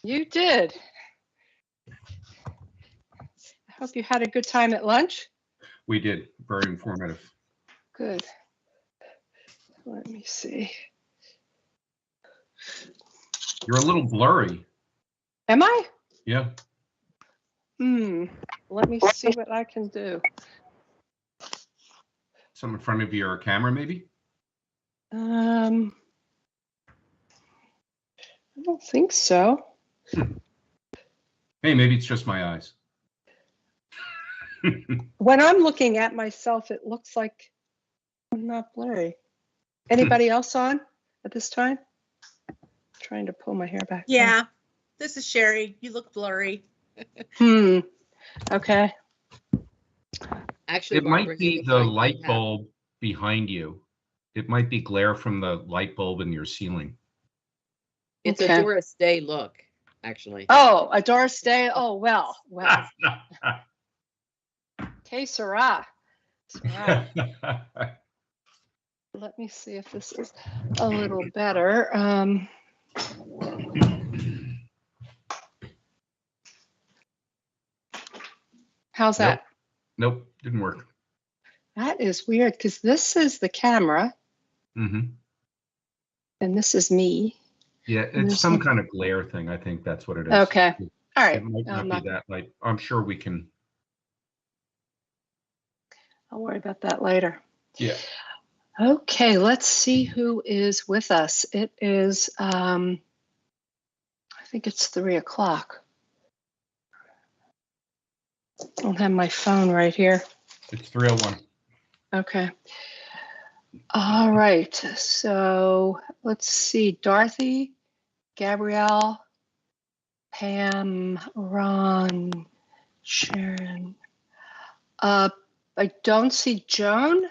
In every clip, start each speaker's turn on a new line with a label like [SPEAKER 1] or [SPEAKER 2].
[SPEAKER 1] You did. I hope you had a good time at lunch.
[SPEAKER 2] We did. Very informative.
[SPEAKER 1] Good. Let me see.
[SPEAKER 2] You're a little blurry.
[SPEAKER 1] Am I?
[SPEAKER 2] Yeah.
[SPEAKER 1] Let me see what I can do.
[SPEAKER 2] Some in front of your camera, maybe?
[SPEAKER 1] I don't think so.
[SPEAKER 2] Hey, maybe it's just my eyes.
[SPEAKER 1] When I'm looking at myself, it looks like I'm not blurry. Anybody else on at this time? Trying to pull my hair back.
[SPEAKER 3] Yeah, this is Sherry. You look blurry.
[SPEAKER 1] Okay.
[SPEAKER 4] Actually,
[SPEAKER 2] It
[SPEAKER 4] Barbara,
[SPEAKER 2] might be the light bulb behind you. It might be glare from the light bulb in your ceiling.
[SPEAKER 4] It's
[SPEAKER 1] Okay.
[SPEAKER 4] a Doris Day look, actually.
[SPEAKER 1] Oh, a Doris Day. Oh, well. Que sera. Sera. Let me see if this is a little better. How's that?
[SPEAKER 2] Nope, didn't work.
[SPEAKER 1] That is weird because this is the camera
[SPEAKER 2] Mm-hmm.
[SPEAKER 1] and this is me.
[SPEAKER 2] Yeah, it's some kind of glare thing. I think that's what it is.
[SPEAKER 1] Okay. All right.
[SPEAKER 2] It might not be that light. I'm sure we can.
[SPEAKER 1] I'll worry about that later.
[SPEAKER 2] Yeah.
[SPEAKER 1] Okay, let's see who is with us. It is, I think it's 3 o'clock. I don't have my phone right here.
[SPEAKER 2] It's 3:01.
[SPEAKER 1] Okay. All right, so let's see, Dorothy, Gabrielle, Pam, Ron, Sharon. I don't see Joan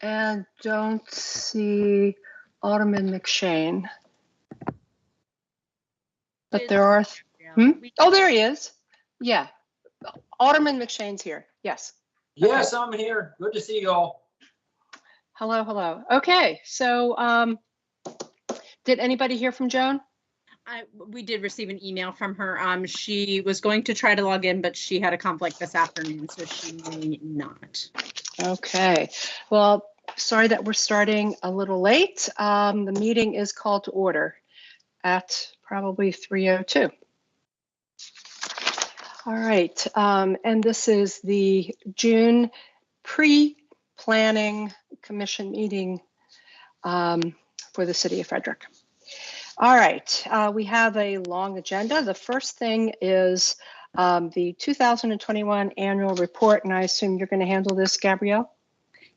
[SPEAKER 1] and don't see Alderman McShane. But there are, oh, there he is. Yeah, Alderman McShane's here, yes.
[SPEAKER 5] Yes, I'm here. Good to see you all.
[SPEAKER 1] Hello, hello. Okay, so did anybody hear from Joan?
[SPEAKER 3] We did receive an email from her. She was going to try to log in, but she had a conflict this afternoon, so she may not. Okay. Well, sorry that we're starting a little late. The meeting is called to order at probably 3:02. All right, and this is the June pre-planning commission meeting for the city of Frederick. All right, we have a long agenda. The first thing is the 2021 annual report, and I assume you're going to handle this, Gabrielle?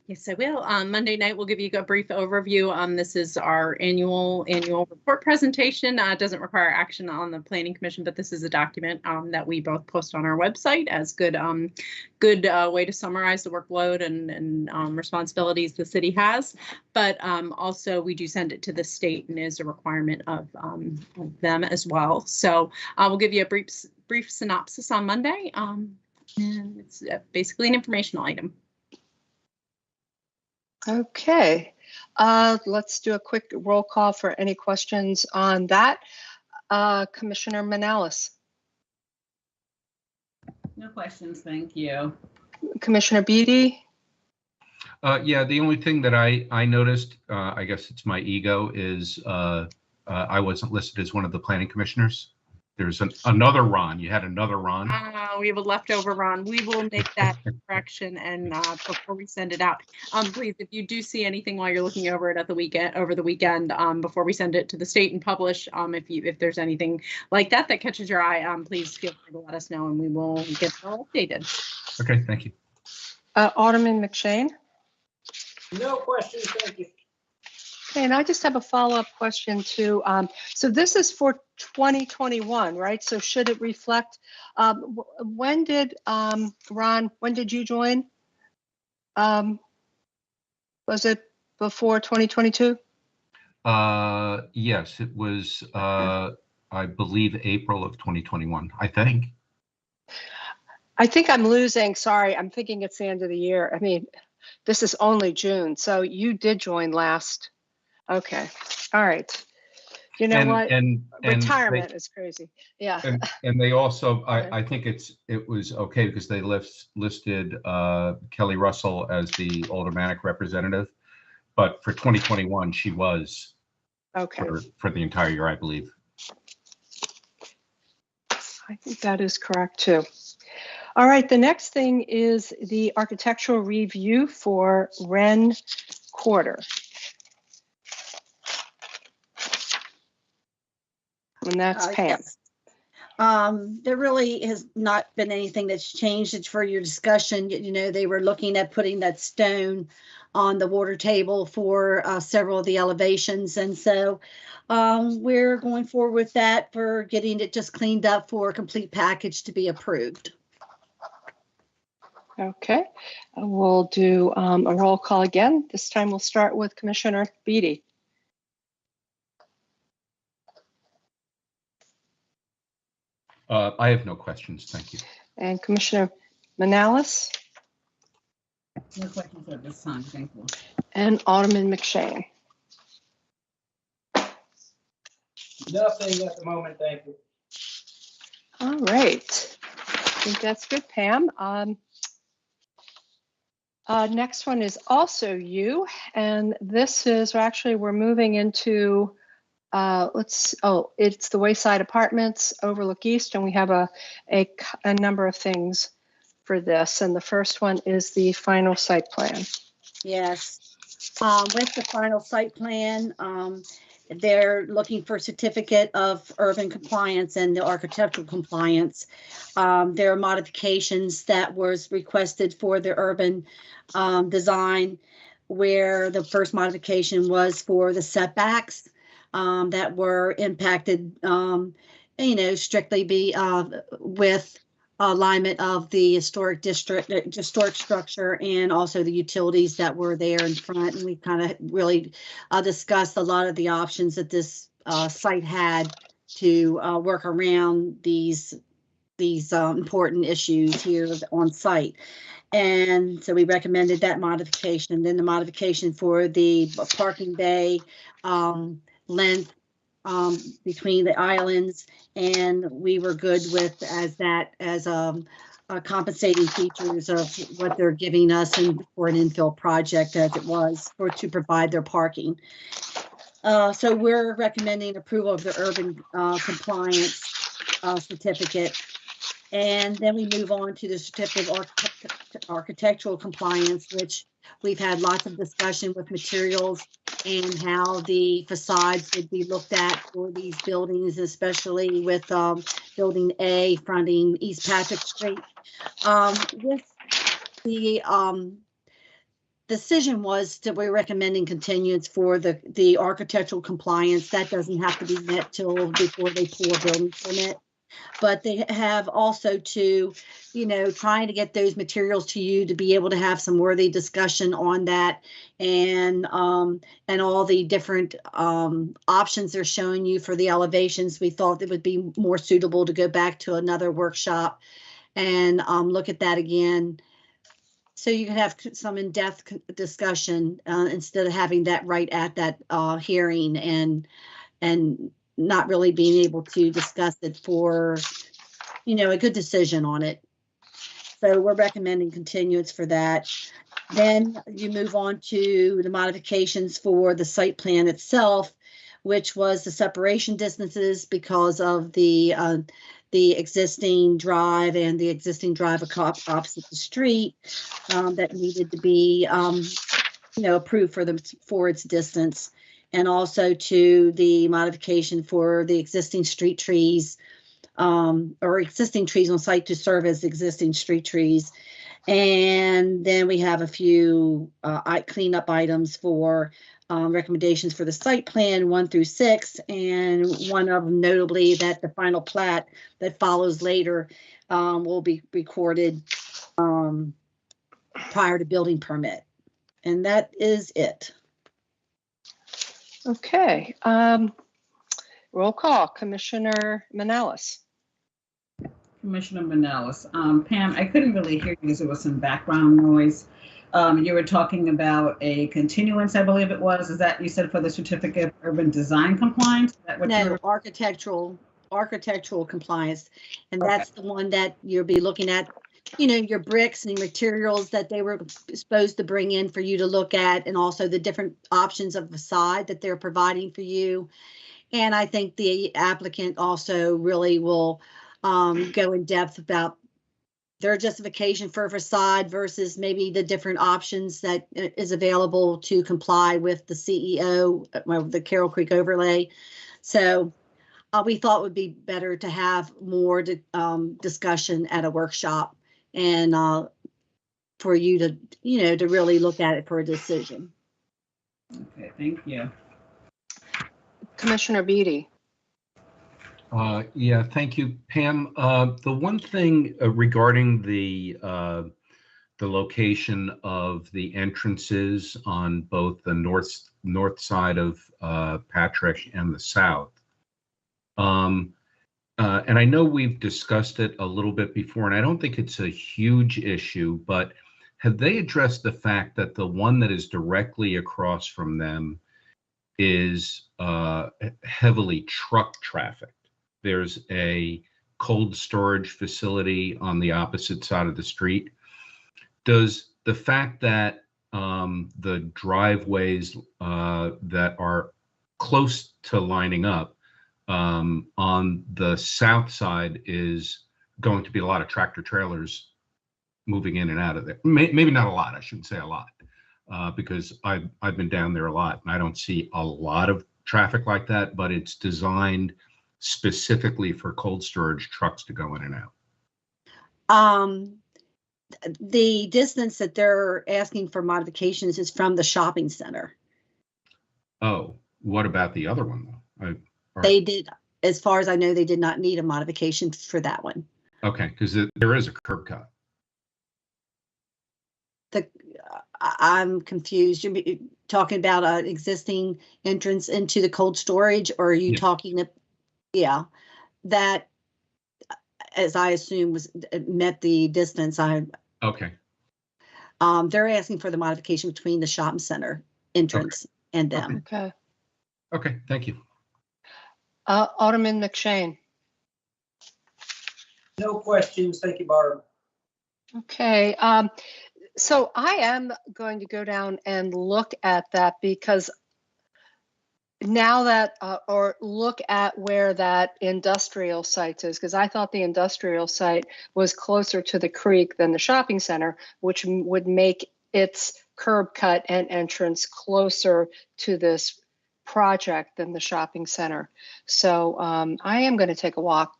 [SPEAKER 3] Yes, I will. Monday night, we'll give you a brief overview. This is our annual report presentation. It doesn't require action on the Planning Commission, but this is a document that we both post on our website as good way to summarize the workload and responsibilities the city has. But also, we do send it to the state and is a requirement of them as well. So we'll give you a brief synopsis on Monday. And it's basically an informational item. Okay, let's do a quick roll call for any questions on that. Commissioner Manalis.
[SPEAKER 6] No questions, thank you.
[SPEAKER 1] Commissioner Beatty.
[SPEAKER 2] Yeah, the only thing that I noticed, I guess it's my ego, is I wasn't listed as one of the planning commissioners. There's another Ron. You had another Ron.
[SPEAKER 3] We have a leftover Ron. We will make that correction and before we send it out. Please, if you do see anything while you're looking over it at the weekend, before we send it to the state and publish, if there's anything like that catches your eye, please feel free to let us know and we will get it all updated.
[SPEAKER 2] Okay, thank you.
[SPEAKER 1] Alderman McShane.
[SPEAKER 5] No questions, thank you.
[SPEAKER 1] Okay, and I just have a follow-up question too. So this is for 2021, right? So should it reflect, when did, Ron, when did you join? Was it before 2022?
[SPEAKER 2] Yes, it was, I believe, April of 2021, I think.
[SPEAKER 1] I think I'm losing, sorry, I'm thinking it's the end of the year. I mean, this is only June, so you did join last. Okay, all right. You know what?
[SPEAKER 2] And
[SPEAKER 1] Retirement is crazy. Yeah.
[SPEAKER 2] and they also, I think it was okay because they listed Kelly Russell as the aldermanic representative, but for 2021 she was
[SPEAKER 1] Okay.
[SPEAKER 2] for the entire year, I believe.
[SPEAKER 1] I think that is correct too. All right, the next thing is the architectural review for Wren Quarter. And that's Pam.
[SPEAKER 7] Yes. There really has not been anything that's changed. It's for your discussion. You know, they were looking at putting that stone on the water table for several of the elevations. And so we're going forward with that for getting it just cleaned up for a complete package to be approved.
[SPEAKER 1] Okay, we'll do a roll call again. This time we'll start with Commissioner Beatty.
[SPEAKER 2] I have no questions, thank you.
[SPEAKER 1] And Commissioner Manalis
[SPEAKER 6] No questions at this time, thank you.
[SPEAKER 1] and Alderman McShane.
[SPEAKER 5] Nothing at the moment, thank you.
[SPEAKER 1] All right, I think that's good, Pam. Next one is also you, and this is actually we're moving into it's the Wayside Apartments, Overlook East, and we have a number of things for this. And the first one is the final site plan.
[SPEAKER 7] Yes. With the final site plan, they're looking for certificate of urban compliance and the architectural compliance. There are modifications that was requested for the urban design, where the first modification was for the setbacks that were impacted, strictly with alignment of the historic structure and also the utilities that were there in front. And we kind of really discussed a lot of the options that this site had to work around these important issues here on site. And so we recommended that modification. Then the modification for the parking bay length between the islands, and we were good with as compensating features of what they're giving us and for an infill project as it was to provide their parking. So we're recommending approval of the urban compliance certificate. And then we move on to the certificate of architectural compliance, which we've had lots of discussion with materials and how the facades would be looked at for these buildings, especially with building A fronting East Patrick Street. With the decision was that we're recommending continuance for the architectural compliance. That doesn't have to be met till before they pull a building permit. But they have also to, trying to get those materials to you to be able to have some worthy discussion on that, and all the different options they're showing you for the elevations. We thought it would be more suitable to go back to another workshop and look at that again, so you can have some in-depth discussion instead of having that right at that hearing and not really being able to discuss it for, a good decision on it. So we're recommending continuance for that. Then you move on to the modifications for the site plan itself, which was the separation distances because of the existing drive and the existing drive opposite the street that needed to be, approved for its distance. And also to the modification for the existing street trees or existing trees on site to serve as existing street trees. And then we have a few cleanup items for recommendations for the site plan 1 through 6. And one of them notably that the final plat that follows later will be recorded prior to building permit. And that is it.
[SPEAKER 1] Okay, roll call. Commissioner Manalis.
[SPEAKER 6] Commissioner Manalis. Pam, I couldn't really hear you because there was some background noise. You were talking about a continuance, I believe it was. Is that, you said, for the certificate of urban design compliance? Is that what you
[SPEAKER 7] No,
[SPEAKER 6] were?
[SPEAKER 7] architectural compliance. And
[SPEAKER 6] Okay.
[SPEAKER 7] that's the one that you'll be looking at, your bricks and materials that they were supposed to bring in for you to look at, and also the different options of facade that they're providing for you. And I think the applicant also really will go in depth about their justification for a facade versus maybe the different options that is available to comply with the CEO, the Carroll Creek overlay. So we thought it would be better to have more discussion at a workshop, and for you to, to really look at it for a decision.
[SPEAKER 6] Okay, thank you.
[SPEAKER 3] Commissioner Beatty.
[SPEAKER 2] Yeah, thank you, Pam. The one thing regarding the location of the entrances on both the north side of Patrick and the south, and I know we've discussed it a little bit before, and I don't think it's a huge issue, but have they addressed the fact that the one that is directly across from them is heavily truck trafficked? There's a cold storage facility on the opposite side of the street. Does the fact that the driveways that are close to lining up on the south side is going to be a lot of tractor trailers moving in and out of there? Maybe not a lot, I shouldn't say a lot, because I've been down there a lot and I don't see a lot of traffic like that, but it's designed specifically for cold storage trucks to go in and out.
[SPEAKER 7] The distance that they're asking for modifications is from the shopping center.
[SPEAKER 2] Oh, what about the other one though?
[SPEAKER 7] They did, as far as I know, they did not need a modification for that one.
[SPEAKER 2] Okay, because there is a curb cut.
[SPEAKER 7] I'm confused. You're talking about an existing entrance into the cold storage, or are you talking? Yeah, that, as I assume, met the distance.
[SPEAKER 2] Okay.
[SPEAKER 7] They're asking for the modification between the shopping center entrance and them.
[SPEAKER 3] Okay.
[SPEAKER 2] Okay, thank you.
[SPEAKER 3] Alderman McShane.
[SPEAKER 5] No questions. Thank you, Barb.
[SPEAKER 3] Okay. So I am going to go down and look at that, because now that, or look at where that industrial site is, because I thought the industrial site was closer to the creek than the shopping center, which would make its curb cut and entrance closer to this project than the shopping center. So I am going to take a walk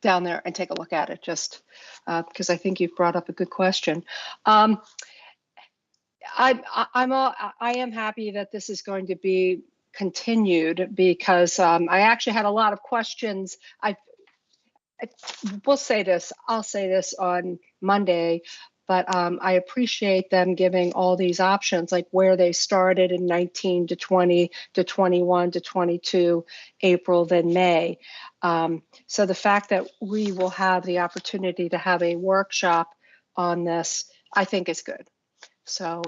[SPEAKER 3] down there and take a look at it, just because I think you've brought up a good question. I am happy that this is going to be continued, because I actually had a lot of questions. We'll say this, I'll say this on Monday, but I appreciate them giving all these options, like where they started in 19 to 20 to 21 to 22, April, then May. So the fact that we will have the opportunity to have a workshop on this, I think is good. So,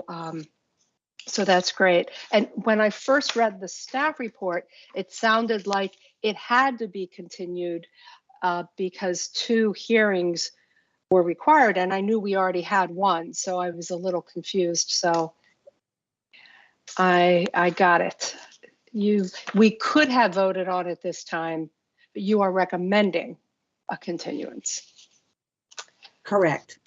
[SPEAKER 3] so that's great. And when I first read the staff report, it sounded like it had to be continued because 2 hearings were required, and I knew we already had one, so I was a little confused. So I got it. We could have voted on it this time, but you are recommending a continuance.
[SPEAKER 7] Correct.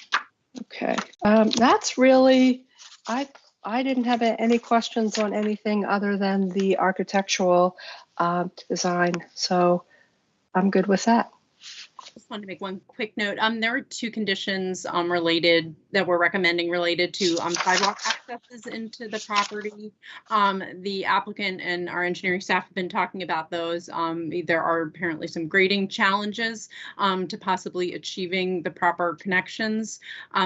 [SPEAKER 3] Okay, that's really, I didn't have any questions on anything other than the architectural design, so I'm good with that.
[SPEAKER 8] Just wanted to make one quick note. There are 2 conditions related that we're recommending related to sidewalk accesses into the property. The applicant and our engineering staff have been talking about those. There are apparently some grading challenges to possibly achieving the proper connections.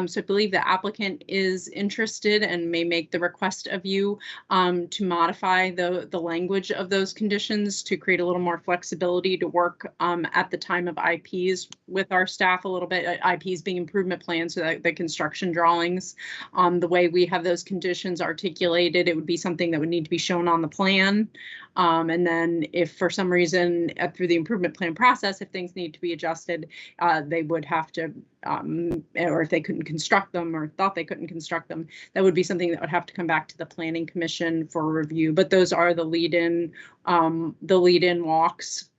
[SPEAKER 8] So I believe the applicant is interested and may make the request of you to modify the language of those conditions to create a little more flexibility to work at the time of IPs IPs with our staff a little bit, IPs being improvement plans, so that the construction drawings, the way we have those conditions articulated, it would be something that would need to be shown on the plan. And then if for some reason through the improvement plan process, if things need to be adjusted, they would have to, or if they couldn't construct them or thought they couldn't construct them, that would be something that would have to come back to the Planning Commission for review. But those are the lead-in walks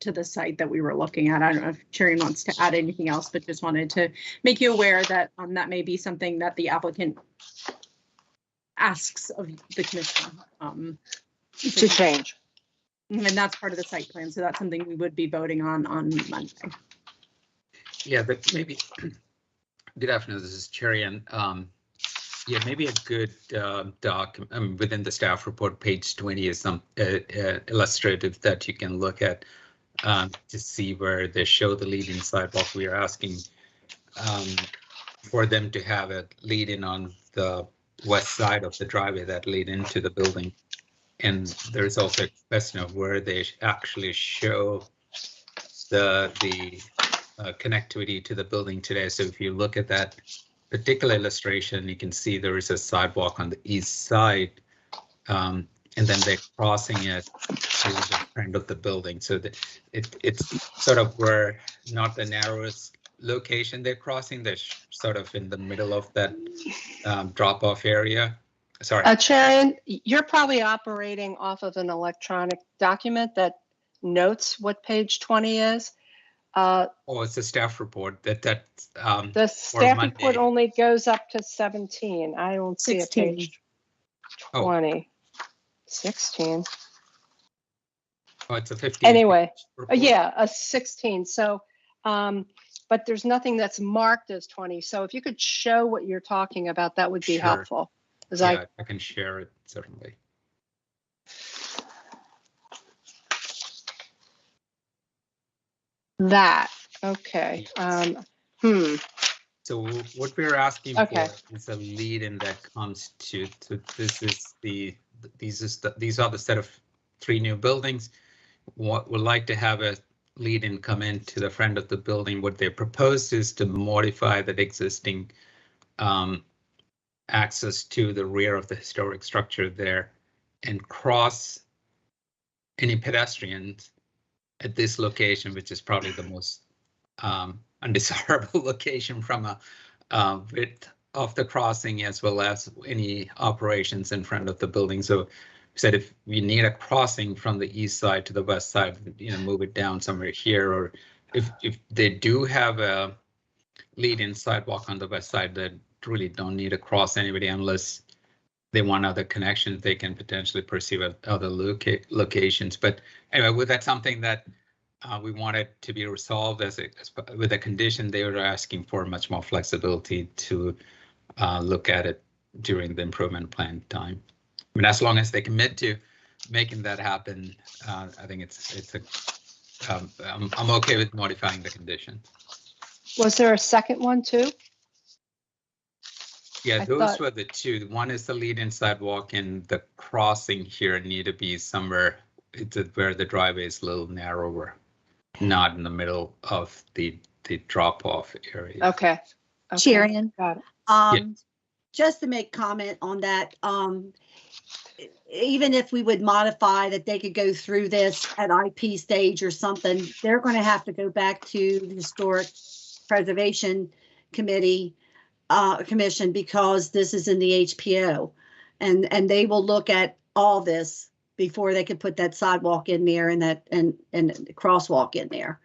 [SPEAKER 8] to the site that we were looking at. I don't know if Sharon wants to add anything else, but just wanted to make you aware that that may be something that the applicant asks of the commission
[SPEAKER 1] To change.
[SPEAKER 8] and that's part of the site plan. So that's something we would be voting on Monday.
[SPEAKER 9] Yeah, but maybe, good afternoon, this is Cherry, and yeah, maybe a good doc within the staff report, page 20 is some illustrative that you can look at to see where they show the lead-in sidewalk. We are asking for them to have a lead-in on the west side of the driveway that lead into the building. And there's also a question of where they actually show the connectivity to the building today. So if you look at that particular illustration, you can see there is a sidewalk on the east side, and then they're crossing it to the front of the building. So that it's sort of where not the narrowest location they're crossing, they're sort of in the middle of that drop-off area. Sorry.
[SPEAKER 1] Sharon, you're probably operating off of an electronic document that notes what page 20 is.
[SPEAKER 9] Oh, it's a staff report that
[SPEAKER 1] The staff report only goes up to 17. I don't see a
[SPEAKER 7] 16.
[SPEAKER 1] page 20. 16.
[SPEAKER 9] Oh, it's a 15.
[SPEAKER 1] Anyway,
[SPEAKER 9] report.
[SPEAKER 1] yeah, a 16. So, but there's nothing that's marked as 20. So if you could show what you're talking about, that would be
[SPEAKER 9] Sure.
[SPEAKER 1] helpful. 'Cause
[SPEAKER 9] Yeah, I can share it certainly.
[SPEAKER 1] that, okay.
[SPEAKER 9] So what we're asking
[SPEAKER 1] Okay.
[SPEAKER 9] for is a lead-in that comes to these are the set of 3 new buildings. What would like to have a lead-in come into the front of the building. What they proposed is to modify that existing access to the rear of the historic structure there and cross any pedestrians at this location, which is probably the most undesirable location from a width of the crossing as well as any operations in front of the building. So we said if we need a crossing from the east side to the west side, move it down somewhere here, or if they do have a lead-in sidewalk on the west side that really don't need to cross anybody unless they want other connections, they can potentially pursue other locations. But anyway, that's something that we wanted to be resolved with a condition. They were asking for much more flexibility to look at it during the improvement plan time. I mean, as long as they commit to making that happen, I think I'm okay with modifying the condition.
[SPEAKER 1] Was there a second one too?
[SPEAKER 9] Yeah,
[SPEAKER 1] I
[SPEAKER 9] those
[SPEAKER 1] thought-
[SPEAKER 9] were the 2. One is the lead-in sidewalk, and the crossing here need to be somewhere where the driveway is a little narrower, not in the middle of the drop-off area.
[SPEAKER 1] Okay.
[SPEAKER 7] Sharon,
[SPEAKER 1] Got it.
[SPEAKER 7] just to make comment on that, even if we would modify that they could go through this at IP stage or something, they're going to have to go back to the Historic Preservation Commission because this is in the HPO, and they will look at all this before they could put that sidewalk in there and the crosswalk in there.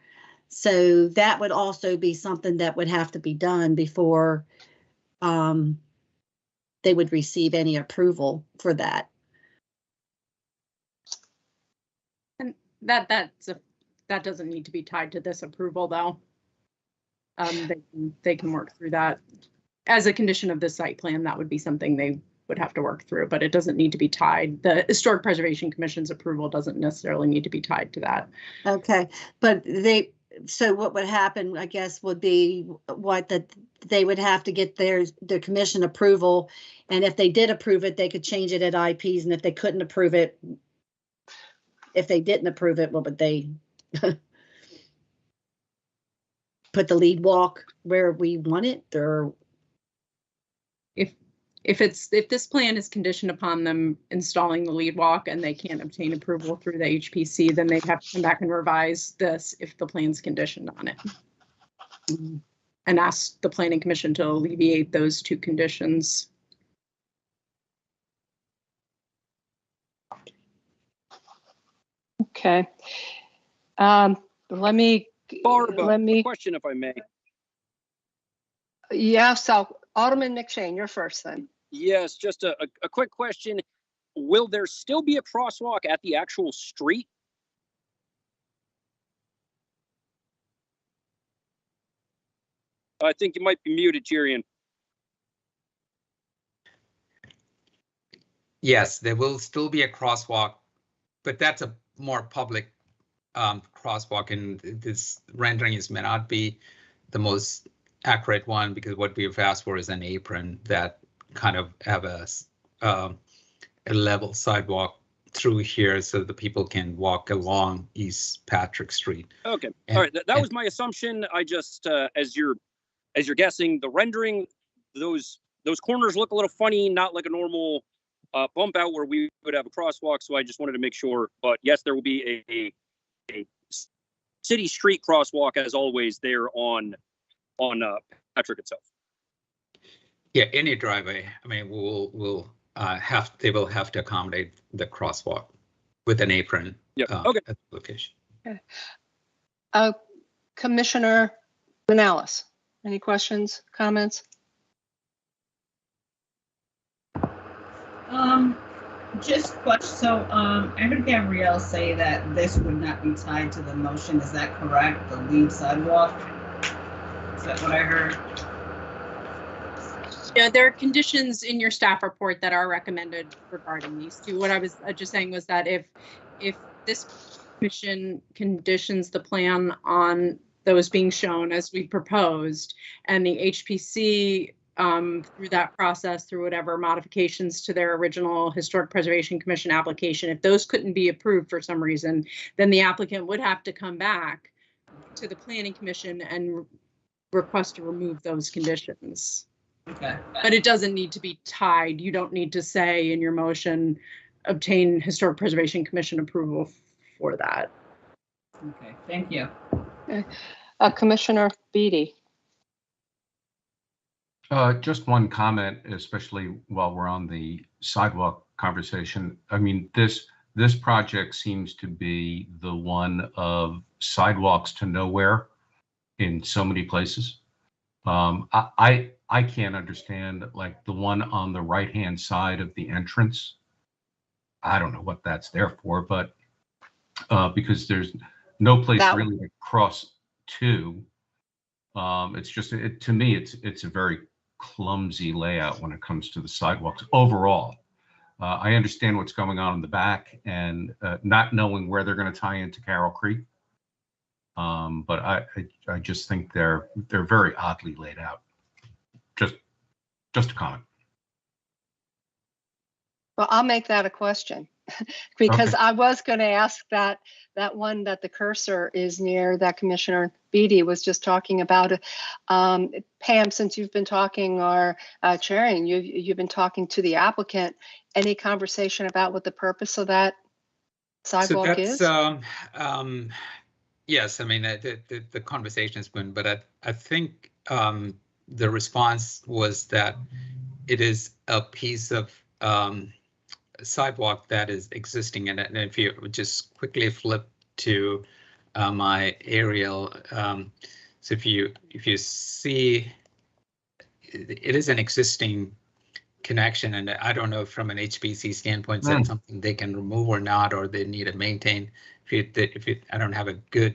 [SPEAKER 7] So that would also be something that would have to be done before they would receive any approval for that.
[SPEAKER 8] And that doesn't need to be tied to this approval, though. They can work through that as a condition of the site plan. That would be something they would have to work through, but it doesn't need to be tied. The Historic Preservation Commission's approval doesn't necessarily need to be tied to that.
[SPEAKER 7] Okay, but so what would happen, I guess, would be that they would have to get the commission approval, and if they did approve it, they could change it at IPs, and if they couldn't approve it, if they didn't approve it, what would they? put the lead walk where we want it, or?
[SPEAKER 8] If this plan is conditioned upon them installing the lead walk and they can't obtain approval through the HPC, then they'd have to come back and revise this if the plan's conditioned on it. And ask the planning commission to alleviate those two conditions.
[SPEAKER 3] Okay. Let me.
[SPEAKER 10] A question, if I may.
[SPEAKER 3] Yeah, so Alderman McShane, you're first then.
[SPEAKER 10] Yes, just a quick question. Will there still be a crosswalk at the actual street? I think you might be muted, Jirian.
[SPEAKER 9] Yes, there will still be a crosswalk, but that's a more public crosswalk, and this rendering may not be the most accurate one, because what we've asked for is an apron that kind of have a level sidewalk through here so the people can walk along East Patrick Street.
[SPEAKER 10] Okay, all right, that was my assumption. I just, as you're guessing, the rendering, those corners look a little funny, not like a normal bump out where we would have a crosswalk. So I just wanted to make sure. But yes, there will be a city street crosswalk as always there on Patrick itself.
[SPEAKER 9] Yeah, any driveway. I mean, they will have to accommodate the crosswalk with an apron.
[SPEAKER 10] Yeah. Okay.
[SPEAKER 9] At the location.
[SPEAKER 3] Okay. Commissioner Banalis, any questions, comments?
[SPEAKER 6] Just question. So, I heard Gabrielle say that this would not be tied to the motion. Is that correct? The lead sidewalk? Is that what I heard?
[SPEAKER 8] Yeah, there are conditions in your staff report that are recommended regarding these two. What I was just saying was that if this commission conditions the plan on those being shown as we proposed, and the HPC through that process, through whatever modifications to their original Historic Preservation Commission application, if those couldn't be approved for some reason, then the applicant would have to come back to the Planning Commission and request to remove those conditions.
[SPEAKER 6] Okay.
[SPEAKER 8] But it doesn't need to be tied. You don't need to say in your motion, obtain Historic Preservation Commission approval for that.
[SPEAKER 6] Okay, thank you.
[SPEAKER 3] Okay. Commissioner Beatty.
[SPEAKER 2] Just one comment, especially while we're on the sidewalk conversation. I mean, this project seems to be the one of sidewalks to nowhere in so many places. I can't understand, like, the one on the right-hand side of the entrance. I don't know what that's there for, but because there's no place really to cross to. It's just, to me, it's a very clumsy layout when it comes to the sidewalks overall. I understand what's going on in the back and not knowing where they're going to tie into Carroll Creek. But I just think they're very oddly laid out. Just a comment.
[SPEAKER 3] Well, I'll make that a question because
[SPEAKER 2] Okay.
[SPEAKER 3] I was going to ask that one that the cursor is near that Commissioner Beatty was just talking about. Pam, since you've been talking or chairing, you've been talking to the applicant. Any conversation about what the purpose of that sidewalk is?
[SPEAKER 9] Yes, I mean, the conversation has been, but I think the response was that it is a piece of sidewalk that is existing in it. And if you just quickly flip to my aerial, so if you see, it is an existing connection, and I don't know from an HPC standpoint, is that something they can remove or not, or they need to maintain. I don't have a good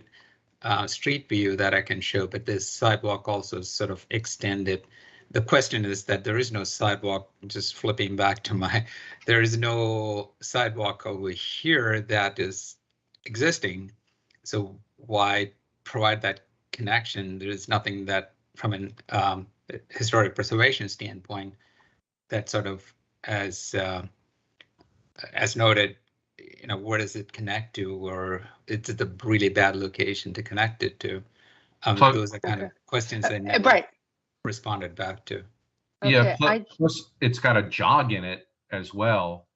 [SPEAKER 9] street view that I can show, but this sidewalk also sort of extended. The question is that there is no sidewalk, just flipping back to there is no sidewalk over here that is existing. So why provide that connection? There is nothing that from an historic preservation standpoint that sort of as noted, where does it connect to, or it's a really bad location to connect it to.
[SPEAKER 2] So-
[SPEAKER 9] Those are kind of questions I never
[SPEAKER 1] Right.
[SPEAKER 9] responded back to.
[SPEAKER 2] Yeah,
[SPEAKER 1] Okay,
[SPEAKER 2] plus it's got a jog in it as well.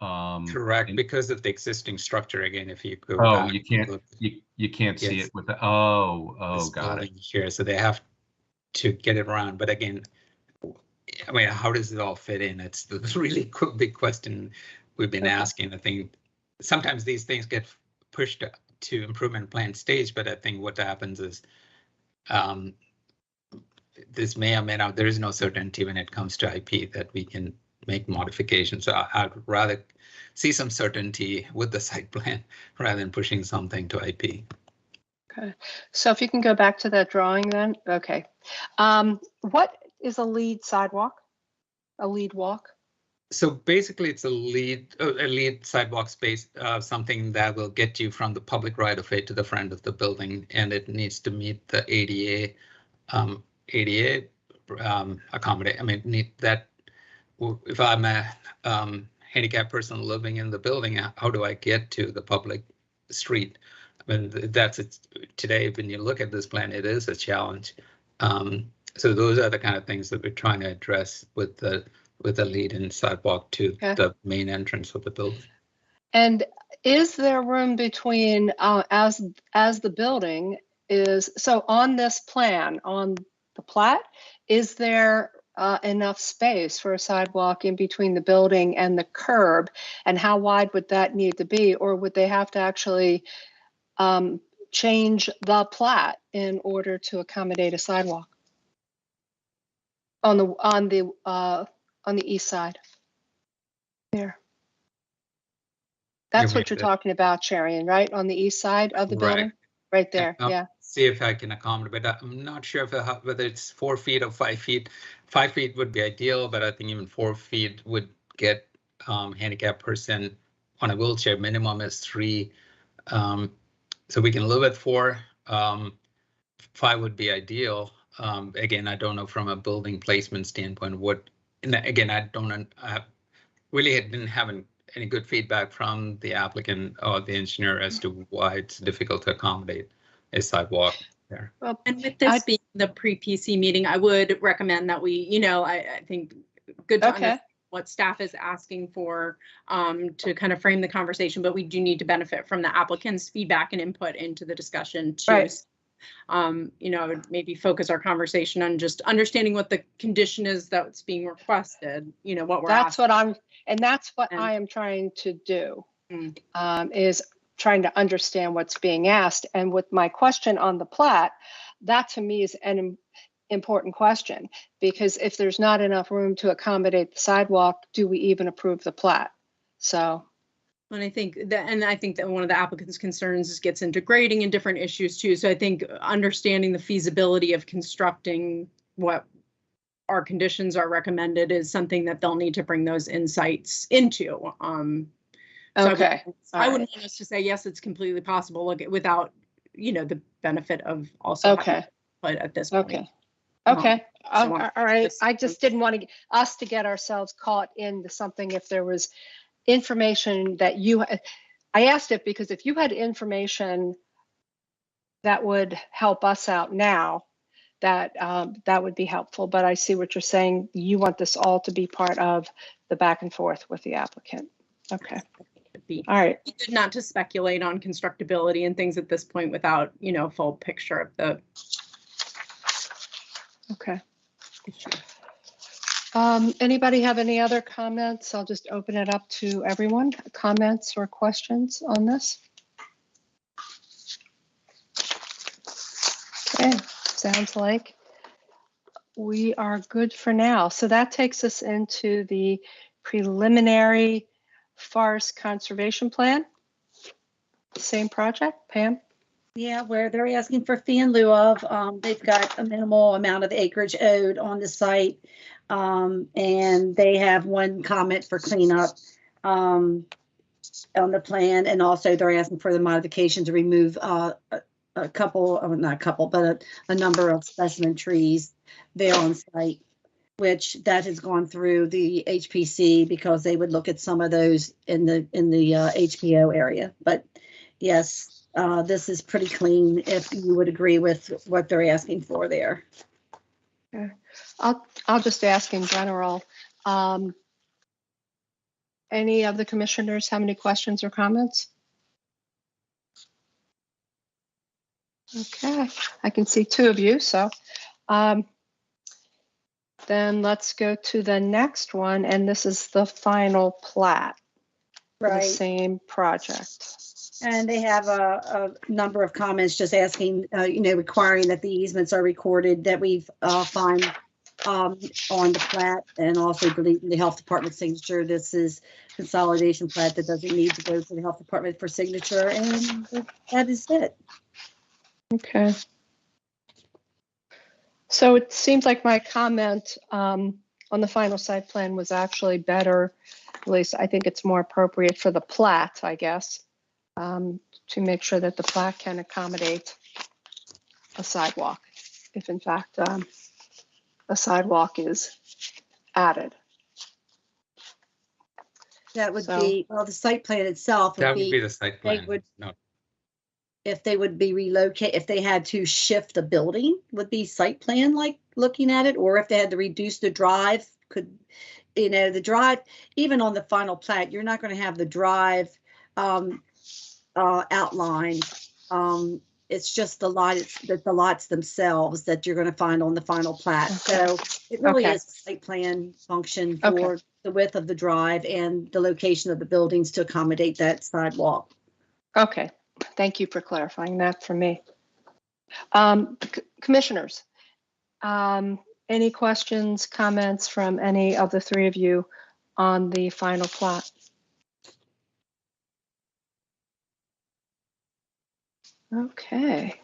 [SPEAKER 9] Correct,
[SPEAKER 2] and-
[SPEAKER 9] because of the existing structure. Again, if you go
[SPEAKER 2] Oh,
[SPEAKER 9] back,
[SPEAKER 2] you can't,
[SPEAKER 9] look,
[SPEAKER 2] you can't see
[SPEAKER 9] Yes.
[SPEAKER 2] it with the,
[SPEAKER 9] this
[SPEAKER 2] got it.
[SPEAKER 9] building here, so they have to get it around. But again, I mean, how does it all fit in? It's the really big question we've been
[SPEAKER 1] Okay.
[SPEAKER 9] asking. I think sometimes these things get pushed to improvement plan stage, but I think what happens is this may or may not, there is no certainty when it comes to IP that we can make modifications. So I'd rather see some certainty with the site plan rather than pushing something to IP.
[SPEAKER 1] okay. So if you can go back to that drawing then, okay. What is a lead sidewalk? A lead walk?
[SPEAKER 9] So basically, it's a lead sidewalk space, something that will get you from the public right of way to the front of the building, and it needs to meet the ADA accommodate. I mean, need that. If I'm a handicapped person living in the building, how do I get to the public street? I mean, that's it. Today, when you look at this plan, it is a challenge. So those are the kind of things that we're trying to address with the lead and sidewalk to the main entrance of the building.
[SPEAKER 1] And is there room between, as the building is, so on this plan, on the plat, is there enough space for a sidewalk in between the building and the curb? And how wide would that need to be? Or would they have to actually change the plat in order to accommodate a sidewalk? On the east side. There. That's what you're talking about, Sharian, right? On the east side of the building? Right there, yeah.
[SPEAKER 9] See if I can accommodate, but I'm not sure if whether it's 4 feet or 5 feet. 5 feet would be ideal, but I think even 4 feet would get handicapped person on a wheelchair. Minimum is 3. So we can live at 4. 5 would be ideal. Again, I don't know from a building placement standpoint what. And again, I really didn't have any good feedback from the applicant or the engineer as to why it's difficult to accommodate a sidewalk there.
[SPEAKER 1] Well,
[SPEAKER 8] And with this being the pre-PC meeting, I would recommend that we, I think good to understand what staff is asking for to kind of frame the conversation, but we do need to benefit from the applicant's feedback and input into the discussion too.
[SPEAKER 1] Right.
[SPEAKER 8] I would maybe focus our conversation on just understanding what the condition is that's being requested, what we're asking.
[SPEAKER 1] That's what I am trying to do, is trying to understand what's being asked. And with my question on the plat, that to me is an important question, because if there's not enough room to accommodate the sidewalk, do we even approve the plat? So.
[SPEAKER 8] And I think that one of the applicant's concerns gets into grading and different issues too. So I think understanding the feasibility of constructing what our conditions are recommended is something that they'll need to bring those insights into.
[SPEAKER 1] Okay.
[SPEAKER 8] I wouldn't want us to say, yes, it's completely possible without, the benefit of also. But at this point.
[SPEAKER 1] Okay. All right. I just didn't want us to get ourselves caught into something if there was information that I asked it because if you had information that would help us out now, that would be helpful. But I see what you're saying. You want this all to be part of the back and forth with the applicant. Okay. All right.
[SPEAKER 8] Not to speculate on constructability and things at this point without, full picture of the.
[SPEAKER 1] Okay. Anybody have any other comments? I'll just open it up to everyone. Comments or questions on this? Okay, sounds like we are good for now. So that takes us into the preliminary forest conservation plan. Same project, Pam?
[SPEAKER 7] Yeah, where they're asking for fee in lieu of. They've got a minimal amount of acreage owed on the site. And they have one comment for cleanup on the plan. And also they're asking for the modification to remove a number of specimen trees there on site, which that has gone through the HPC because they would look at some of those in the HPO area. But yes, this is pretty clean if you would agree with what they're asking for there.
[SPEAKER 3] I'll just ask in general. Any of the commissioners have any questions or comments? Okay, I can see two of you, so then let's go to the next one, and this is the final plat for the same project.
[SPEAKER 7] And they have a number of comments just asking, requiring that the easements are recorded that we've find on the plat, and also deleting the health department signature. This is consolidation plat that doesn't need to go to the health department for signature, and that is it.
[SPEAKER 3] Okay. So it seems like my comment on the final site plan was actually better. At least I think it's more appropriate for the plat, I guess, to make sure that the plat can accommodate a sidewalk, if in fact a sidewalk is added.
[SPEAKER 7] That would be, well, the site plan itself would
[SPEAKER 9] That would be the site plan.
[SPEAKER 7] They would,
[SPEAKER 9] No.
[SPEAKER 7] if they would be relocated, if they had to shift the building, would be site plan, like looking at it, or if they had to reduce the drive, could, the drive, even on the final plat, you're not going to have the drive outlined. It's just the lots themselves that you're going to find on the final plat. So it really is a site plan function for the width of the drive and the location of the buildings to accommodate that sidewalk.
[SPEAKER 3] Okay, thank you for clarifying that for me. Commissioners, any questions, comments from any of the three of you on the final plat? Okay.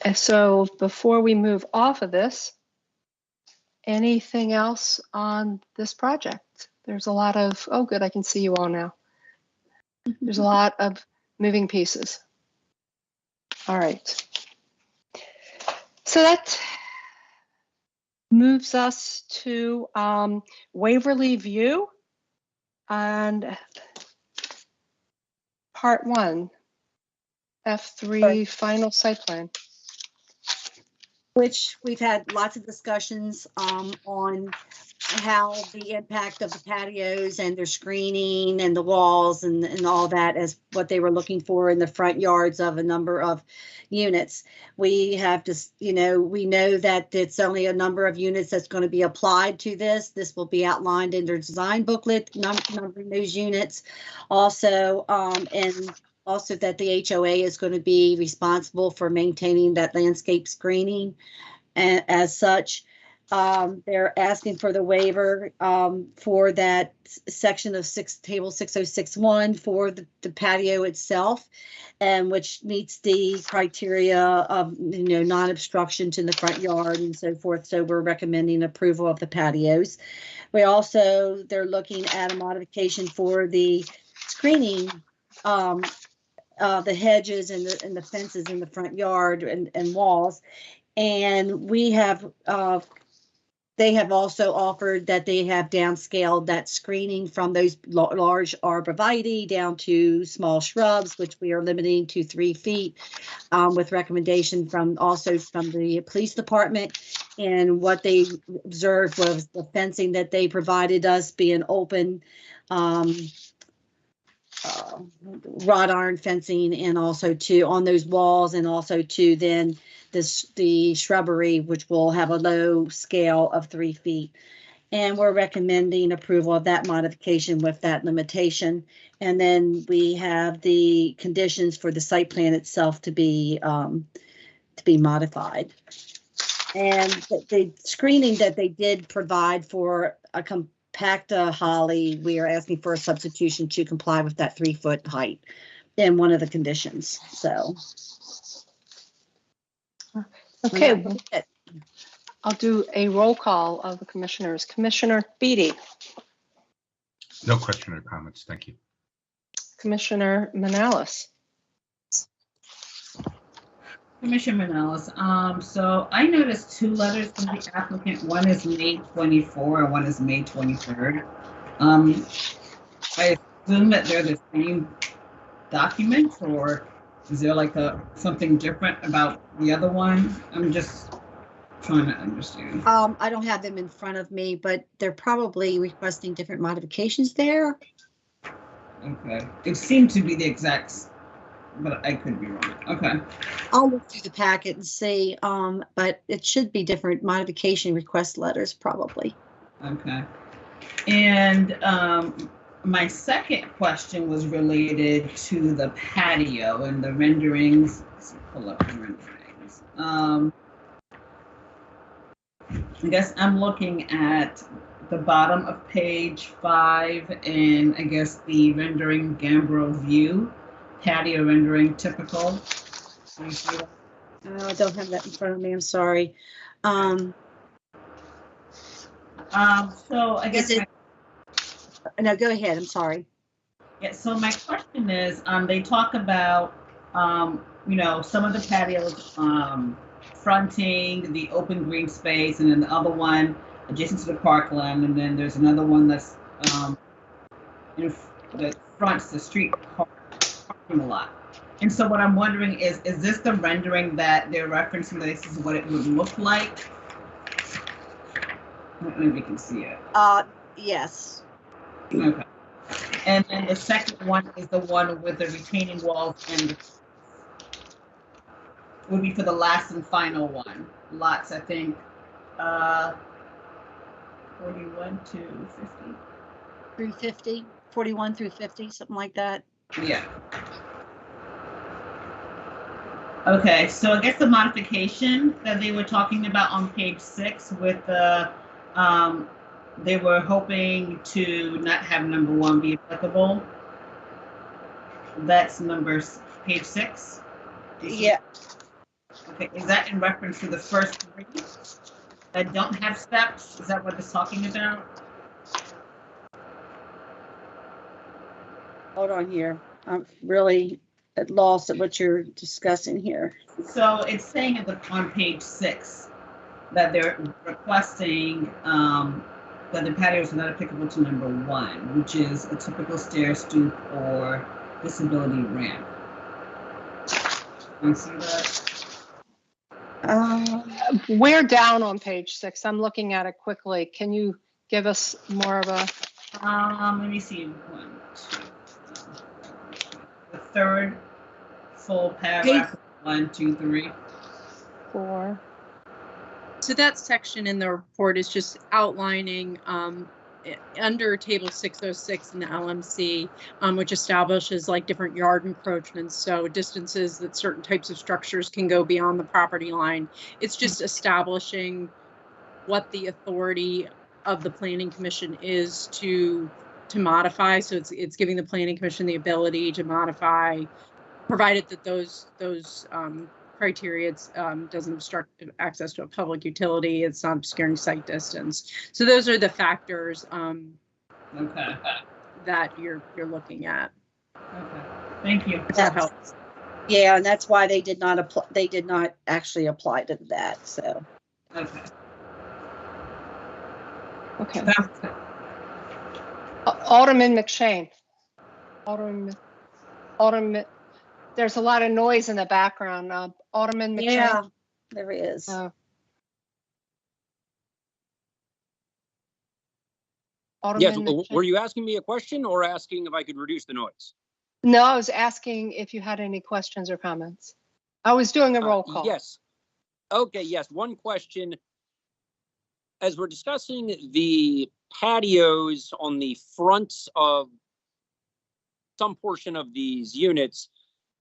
[SPEAKER 3] And so before we move off of this, anything else on this project? There's a lot of, oh good, I can see you all now. There's a lot of moving pieces. All right. So that moves us to Waverly View and part 1. F3 final site plan.
[SPEAKER 7] Which we've had lots of discussions on how the impact of the patios and their screening and the walls and all that as what they were looking for in the front yards of a number of units. We have to, we know that it's only a number of units that's going to be applied to this. This will be outlined in their design booklet, numbering those units. Also, and also that the HOA is going to be responsible for maintaining that landscape screening. And as such, they're asking for the waiver for that section of table 6061 for the patio itself, and which meets the criteria of non-obstruction to the front yard and so forth. So we're recommending approval of the patios. They're looking at a modification for the screening, the hedges and the fences in the front yard and walls. And we have, they have also offered that they have downscaled that screening from those large arborvitae down to small shrubs, which we are limiting to 3 feet, with recommendation from the police department. And what they observed was the fencing that they provided us being open, wrought iron fencing, and also on those walls, and also then the shrubbery, which will have a low scale of 3 feet. And we're recommending approval of that modification with that limitation. And then we have the conditions for the site plan itself to be modified. And the screening that they did provide for a compacta holly, we are asking for a substitution to comply with that 3-foot height in one of the conditions. So.
[SPEAKER 3] Okay, I'll do a roll call of the commissioners. Commissioner Beatty.
[SPEAKER 2] No question or comments. Thank you.
[SPEAKER 3] Commissioner Manalis.
[SPEAKER 6] Commissioner Manalis, so I noticed 2 letters from the applicant. One is May 24 and one is May 23rd. I assume that they're the same documents, or Is there like something different about the other one? I'm just trying to understand.
[SPEAKER 7] I don't have them in front of me, but they're probably requesting different modifications there.
[SPEAKER 6] Okay. It seemed to be the exact, but I could be wrong. Okay.
[SPEAKER 7] I'll look through the packet and see, but it should be different modification request letters probably.
[SPEAKER 6] Okay. And my second question was related to the patio and the renderings. Let's pull up the renderings. I guess I'm looking at the bottom of page 5 and I guess the rendering Gambro view, patio rendering typical. Do you see that?
[SPEAKER 7] I don't have that in front of me, I'm sorry.
[SPEAKER 6] So I guess
[SPEAKER 7] No, go ahead, I'm sorry.
[SPEAKER 6] yeah, so my question is, they talk about, you know, some of the patios fronting the open green space, and then the other one adjacent to the parkland, and then there's another one that's that fronts the street parking lot. And so what I'm wondering is this the rendering that they're referencing? That this is what it would look like? Maybe you can see it.
[SPEAKER 7] Yes.
[SPEAKER 6] Okay. And then the second one is the one with the retaining walls and would be for the last and final one. Lots, I think, 41 to 50.
[SPEAKER 7] Through 50, 41 through 50, something like that.
[SPEAKER 6] Yeah. Okay, so I guess the modification that they were talking about on page 6 with the, they were hoping to not have number 1 be applicable. That's page 6.
[SPEAKER 7] Yeah.
[SPEAKER 6] Okay, is that in reference to the first 3 that don't have steps? Is that what it's talking about?
[SPEAKER 7] Hold on here. I'm really at loss at what you're discussing here.
[SPEAKER 6] So it's saying on page 6 that they're requesting that the patios are not applicable to number 1, which is a typical stair stoop or disability ramp. You see that?
[SPEAKER 3] We're down on page 6. I'm looking at it quickly. Can you give us more of a?
[SPEAKER 6] Let me see. 1, 2, the third full paragraph. 1, 2, 3,
[SPEAKER 3] 4.
[SPEAKER 8] So that section in the report is just outlining under table 606 in the LMC, which establishes like different yard encroachments, so distances that certain types of structures can go beyond the property line. It's just establishing what the authority of the Planning Commission is to modify. So it's giving the Planning Commission the ability to modify, provided that those criteria doesn't obstruct access to a public utility, it's not obscuring site distance. So those are the factors
[SPEAKER 6] okay,
[SPEAKER 8] that you're looking at.
[SPEAKER 6] okay, thank you.
[SPEAKER 8] If that helps.
[SPEAKER 7] Yeah, and that's why they did not apply. They did not actually apply to that. So.
[SPEAKER 6] Okay.
[SPEAKER 3] Okay. Alderman McShane. Alderman. There's a lot of noise in the background. Alderman McShane.
[SPEAKER 7] Yeah, there is.
[SPEAKER 10] Yes,
[SPEAKER 3] Alderman McShane.
[SPEAKER 10] were you asking me a question or asking if I could reduce the noise?
[SPEAKER 3] No, I was asking if you had any questions or comments. I was doing a roll call.
[SPEAKER 10] Yes. Okay, yes, one question. As we're discussing the patios on the fronts of some portion of these units,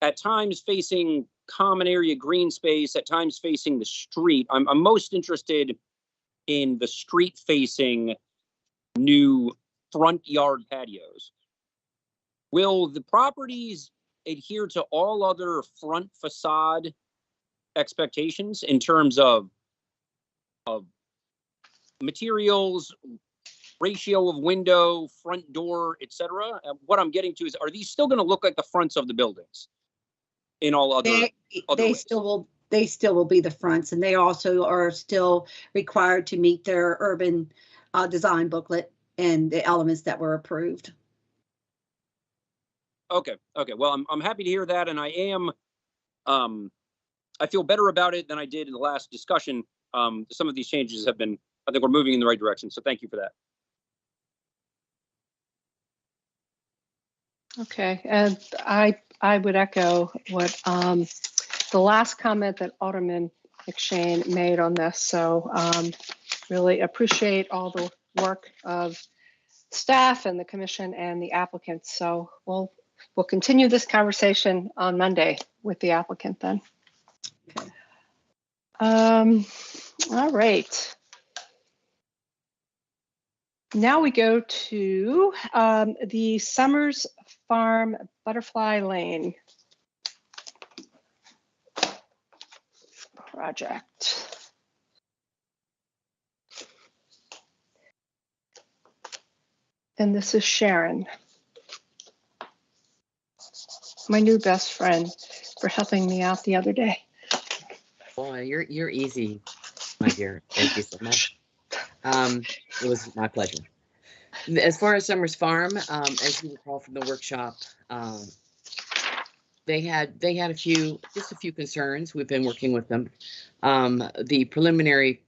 [SPEAKER 10] at times facing common area green space, at times facing the street. I'm most interested in the street facing new front yard patios. Will the properties adhere to all other front facade expectations in terms of materials, ratio of window, front door, etc.? What I'm getting to is, are these still going to look like the fronts of the buildings in all other ways?
[SPEAKER 7] They still will be the fronts, and they also are still required to meet their urban design booklet and the elements that were approved.
[SPEAKER 10] Okay. Well, I'm happy to hear that, and I am I feel better about it than I did in the last discussion. Some of these changes have been, I think we're moving in the right direction. So thank you for that.
[SPEAKER 3] Okay, and I would echo what the last comment that Alderman McShane made on this. So really appreciate all the work of staff and the commission and the applicants. So we'll continue this conversation on Monday with the applicant then.
[SPEAKER 4] Okay.
[SPEAKER 3] All right. Now we go to the Summers Farm Butterfly Lane project. And this is Sharon, my new best friend, for helping me out the other day.
[SPEAKER 4] Boy, you're easy, my dear. Thank you so much. It was my pleasure. As far as Summers Farm, as you recall from the workshop, they had just a few concerns. We've been working with them. The preliminary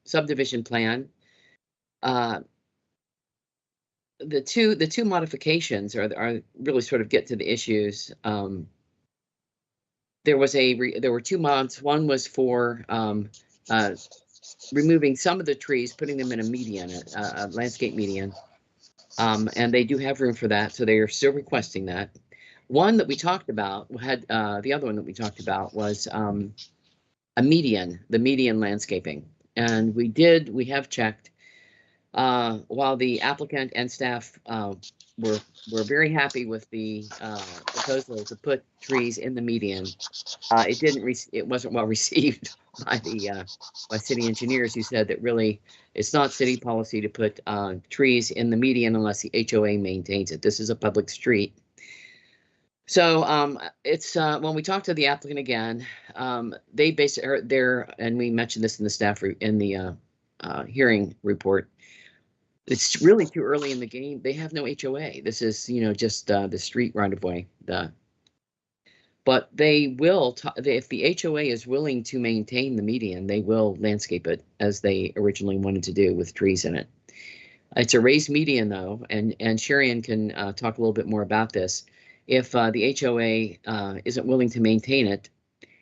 [SPEAKER 4] subdivision plan, the two modifications are really sort of get to the issues. There were two mods. One was for removing some of the trees, putting them in a median, a landscape median. And they do have room for that, so they are still requesting that. One that we talked about had the other one that we talked about was a median, the median landscaping. And we have checked. While the applicant and staff were very happy with the proposal to put trees in the median, it wasn't well received by city engineers, who said that really it's not city policy to put trees in the median unless the HOA maintains it. This is a public street. So it's when we talked to the applicant again, they basically and we mentioned this in the staff in the hearing report. It's really too early in the game. They have no HOA. This is, just the street right of way. But they will, if the HOA is willing to maintain the median, they will landscape it as they originally wanted to do with trees in it. It's a raised median though, and Sharon can talk a little bit more about this. If the HOA isn't willing to maintain it,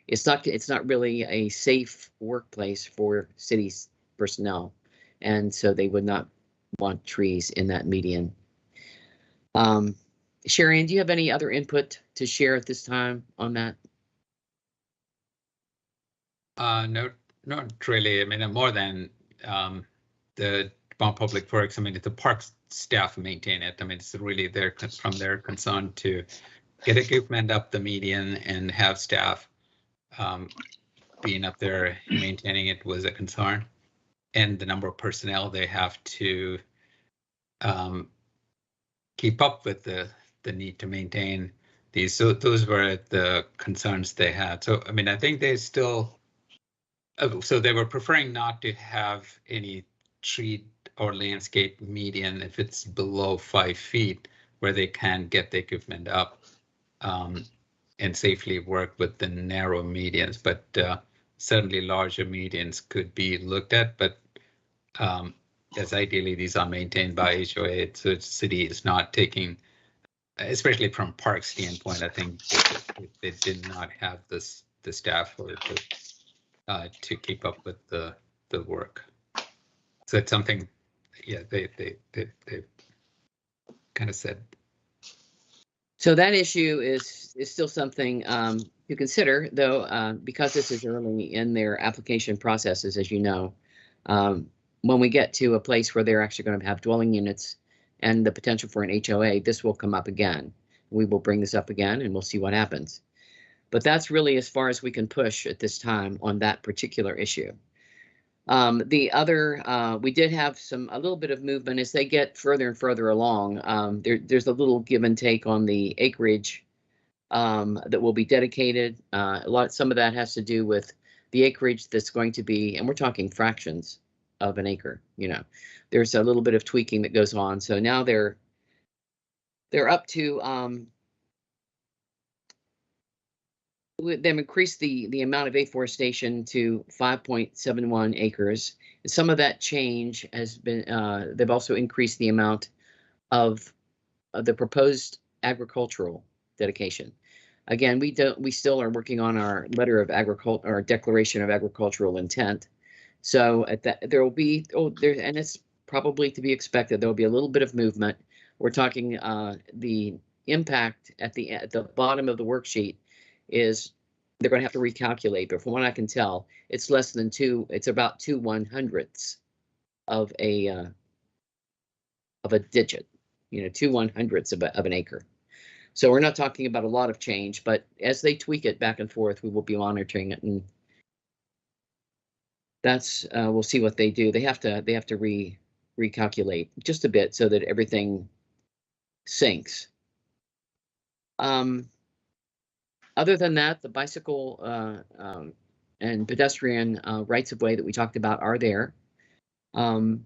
[SPEAKER 4] it's not really a safe workplace for city personnel, and so they would not want trees in that median. Sharon, do you have any other input to share at this time on that?
[SPEAKER 9] No, not really. I mean, more than the Department of Public Works. I mean, the parks staff maintain it. I mean, it's really from their concern to get equipment up the median and have staff being up there maintaining it was a concern. And the number of personnel they have to keep up with the need to maintain these. So those were the concerns they had. So, I mean, I think they still, so they were preferring not to have any tree or landscape median if it's below 5 feet, where they can get the equipment up and safely work with the narrow medians. But certainly larger medians could be looked at, but as ideally these are maintained by HOA, so the city is not taking, especially from park standpoint, I think they did not have the staff to keep up with the work. So it's something, yeah, they kind of said.
[SPEAKER 4] So that issue is still something to consider, though, because this is early in their application processes, as you know. When we get to a place where they're actually going to have dwelling units and the potential for an HOA, this will come up again. We will bring this up again and we'll see what happens. But that's really as far as we can push at this time on that particular issue. The other, we did have a little bit of movement as they get further and further along. There's a little give and take on the acreage that will be dedicated. Some of that has to do with the acreage that's going to be, and we're talking fractions of an acre. There's a little bit of tweaking that goes on. So now they're up to They've increased the amount of afforestation to 5.71 acres. Some of that change has been, they've also increased the amount of the proposed agricultural dedication. Again, we still are working on our letter of agriculture, or declaration of agricultural intent. So at that, there will be, and it's probably to be expected, there will be a little bit of movement. We're talking the impact at the bottom of the worksheet is they're going to have to recalculate, but from what I can tell, it's less than it's about 2/100ths of a digit, 2/100ths of an acre. So we're not talking about a lot of change, but as they tweak it back and forth, we will be monitoring it, and that's we'll see what they do. They have to recalculate just a bit so that everything syncs. Other than that, the bicycle and pedestrian rights of way that we talked about are there. And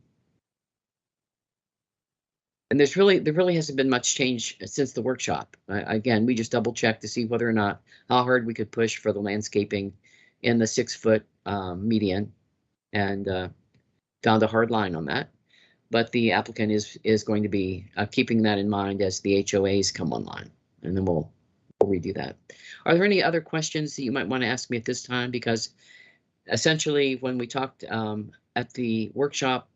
[SPEAKER 4] there really hasn't been much change since the workshop. Again, we just double checked to see whether or not how hard we could push for the landscaping in the 6-foot median, and found a hard line on that. But the applicant is going to be keeping that in mind as the HOAs come online, and then we'll redo that. Are there any other questions that you might want to ask me at this time? Because essentially, when we talked at the workshop,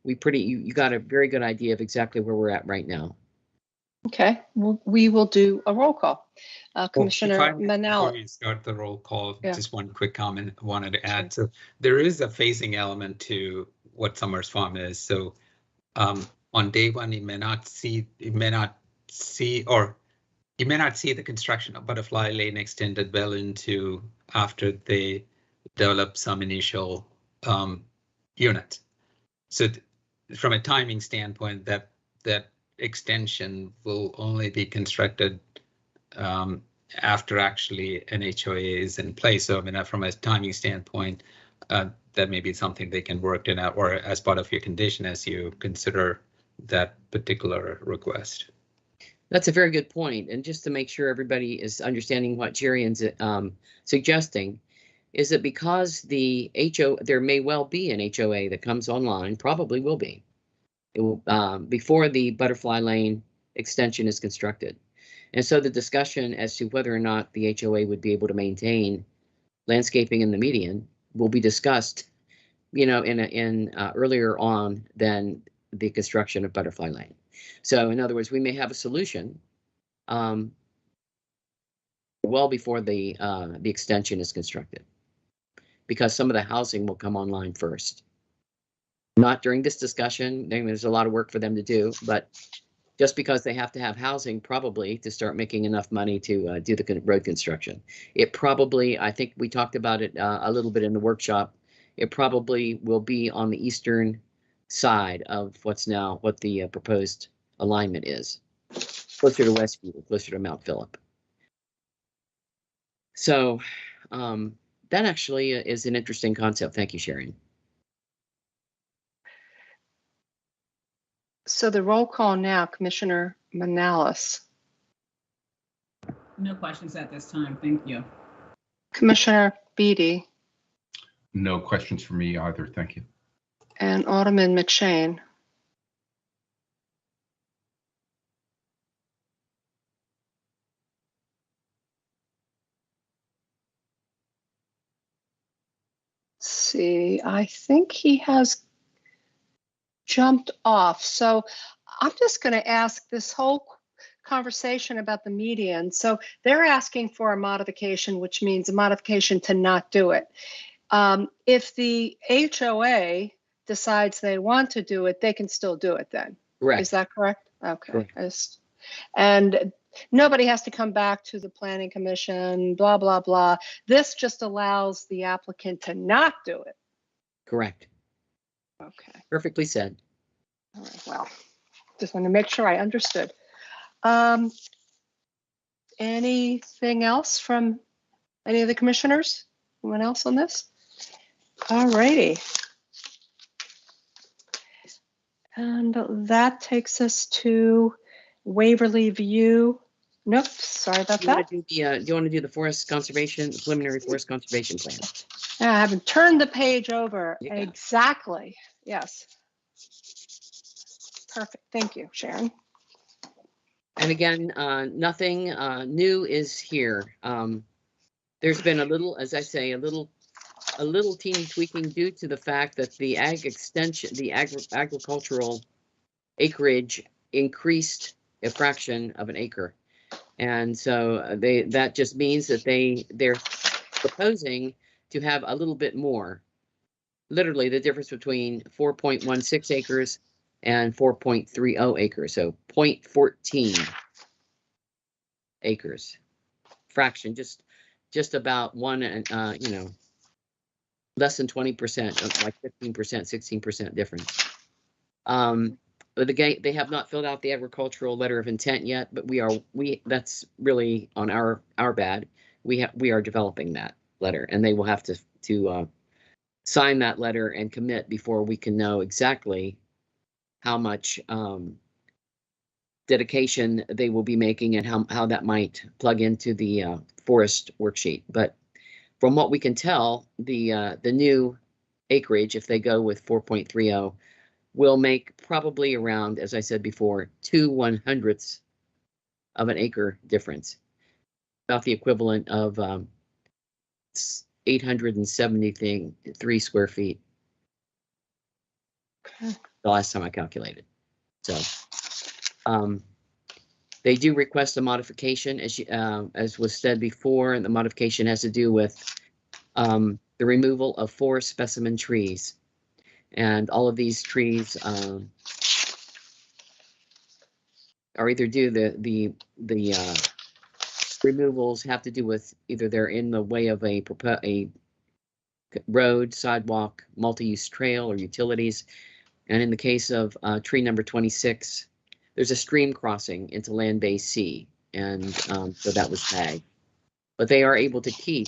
[SPEAKER 4] you got a very good idea of exactly where we're at right now.
[SPEAKER 3] Okay, well, we will do a roll call. Commissioner
[SPEAKER 9] Before
[SPEAKER 3] Manal.
[SPEAKER 9] we start the roll call,
[SPEAKER 3] Yeah.
[SPEAKER 9] just one quick comment I wanted to add. So there is a phasing element to what Summers Farm is. So on day one, you may not see the construction of Butterfly Lane extended well into after they develop some initial units. So from a timing standpoint, that extension will only be constructed after actually an HOA is in place. So I mean, from a timing standpoint, that may be something they can work in out, or as part of your condition as you consider that particular request.
[SPEAKER 4] That's a very good point. And just to make sure everybody is understanding what Jerrian's suggesting, is that because there may well be an HOA that comes online, probably will be, it will before the Butterfly Lane extension is constructed. And so the discussion as to whether or not the HOA would be able to maintain landscaping in the median will be discussed, in earlier on than the construction of Butterfly Lane. So in other words, we may have a solution well before the extension is constructed, because some of the housing will come online first. Not during this discussion. There's a lot of work for them to do, but just because they have to have housing probably to start making enough money to do the road construction. It probably, I think we talked about it a little bit in the workshop, it probably will be on the eastern side of what the proposed alignment is, closer to Westview, closer to Mount Phillip. So that actually is an interesting concept. Thank you, Sharon.
[SPEAKER 3] So the roll call now, Commissioner Manalis.
[SPEAKER 6] No questions at this time. Thank you.
[SPEAKER 3] Commissioner Beatty.
[SPEAKER 2] No questions for me either. Thank you.
[SPEAKER 3] And Alderman McShane. Let's see, I think he has jumped off. So I'm just going to ask this whole conversation about the median. So they're asking for a modification, which means a modification to not do it. If the HOA decides they want to do it, they can still do it then.
[SPEAKER 4] Correct.
[SPEAKER 3] Is that correct? Okay.
[SPEAKER 4] Correct.
[SPEAKER 3] And nobody has to come back to the planning commission, blah, blah, blah. This just allows the applicant to not do it.
[SPEAKER 4] Correct.
[SPEAKER 3] Okay.
[SPEAKER 4] Perfectly said.
[SPEAKER 3] All right. Well, just want to make sure I understood. Anything else from any of the commissioners? Anyone else on this? All righty. And that takes us to Waverly View Nope, sorry about
[SPEAKER 4] Do you want
[SPEAKER 3] that.
[SPEAKER 4] to do the, do you want to do the forest conservation, the preliminary forest conservation plan?
[SPEAKER 3] I haven't turned the page over.
[SPEAKER 4] Yeah.
[SPEAKER 3] Exactly, yes. Perfect, thank you, Sharon.
[SPEAKER 4] And again, nothing new is here. There's been a little, as I say, a little teeny tweaking due to the fact that the ag extension, the agricultural acreage increased a fraction of an acre. And so that just means that they're proposing to have a little bit more. Literally the difference between 4.16 acres and 4.30 acres. So 0.14 acres. Fraction, just about one, and less than 20%, like 15%, 16% difference. But they have not filled out the agricultural letter of intent yet, but that's really on our bad. We are developing that letter, and they will have to sign that letter and commit before we can know exactly how much dedication they will be making and how that might plug into the forest worksheet. But from what we can tell, the new acreage, if they go with 4.30, will make probably around, as I said before, 2/100ths of an acre difference, about the equivalent of 873 square feet.
[SPEAKER 3] Okay.
[SPEAKER 4] The last time I calculated. So they do request a modification, as was said before, and the modification has to do with the removal of 4 specimen trees. And all of these trees are either due the removals have to do with either they're in the way of a road, sidewalk, multi-use trail, or utilities. And in the case of tree number 26, there's a stream crossing into land base C, and so that was tagged. But they are able to keep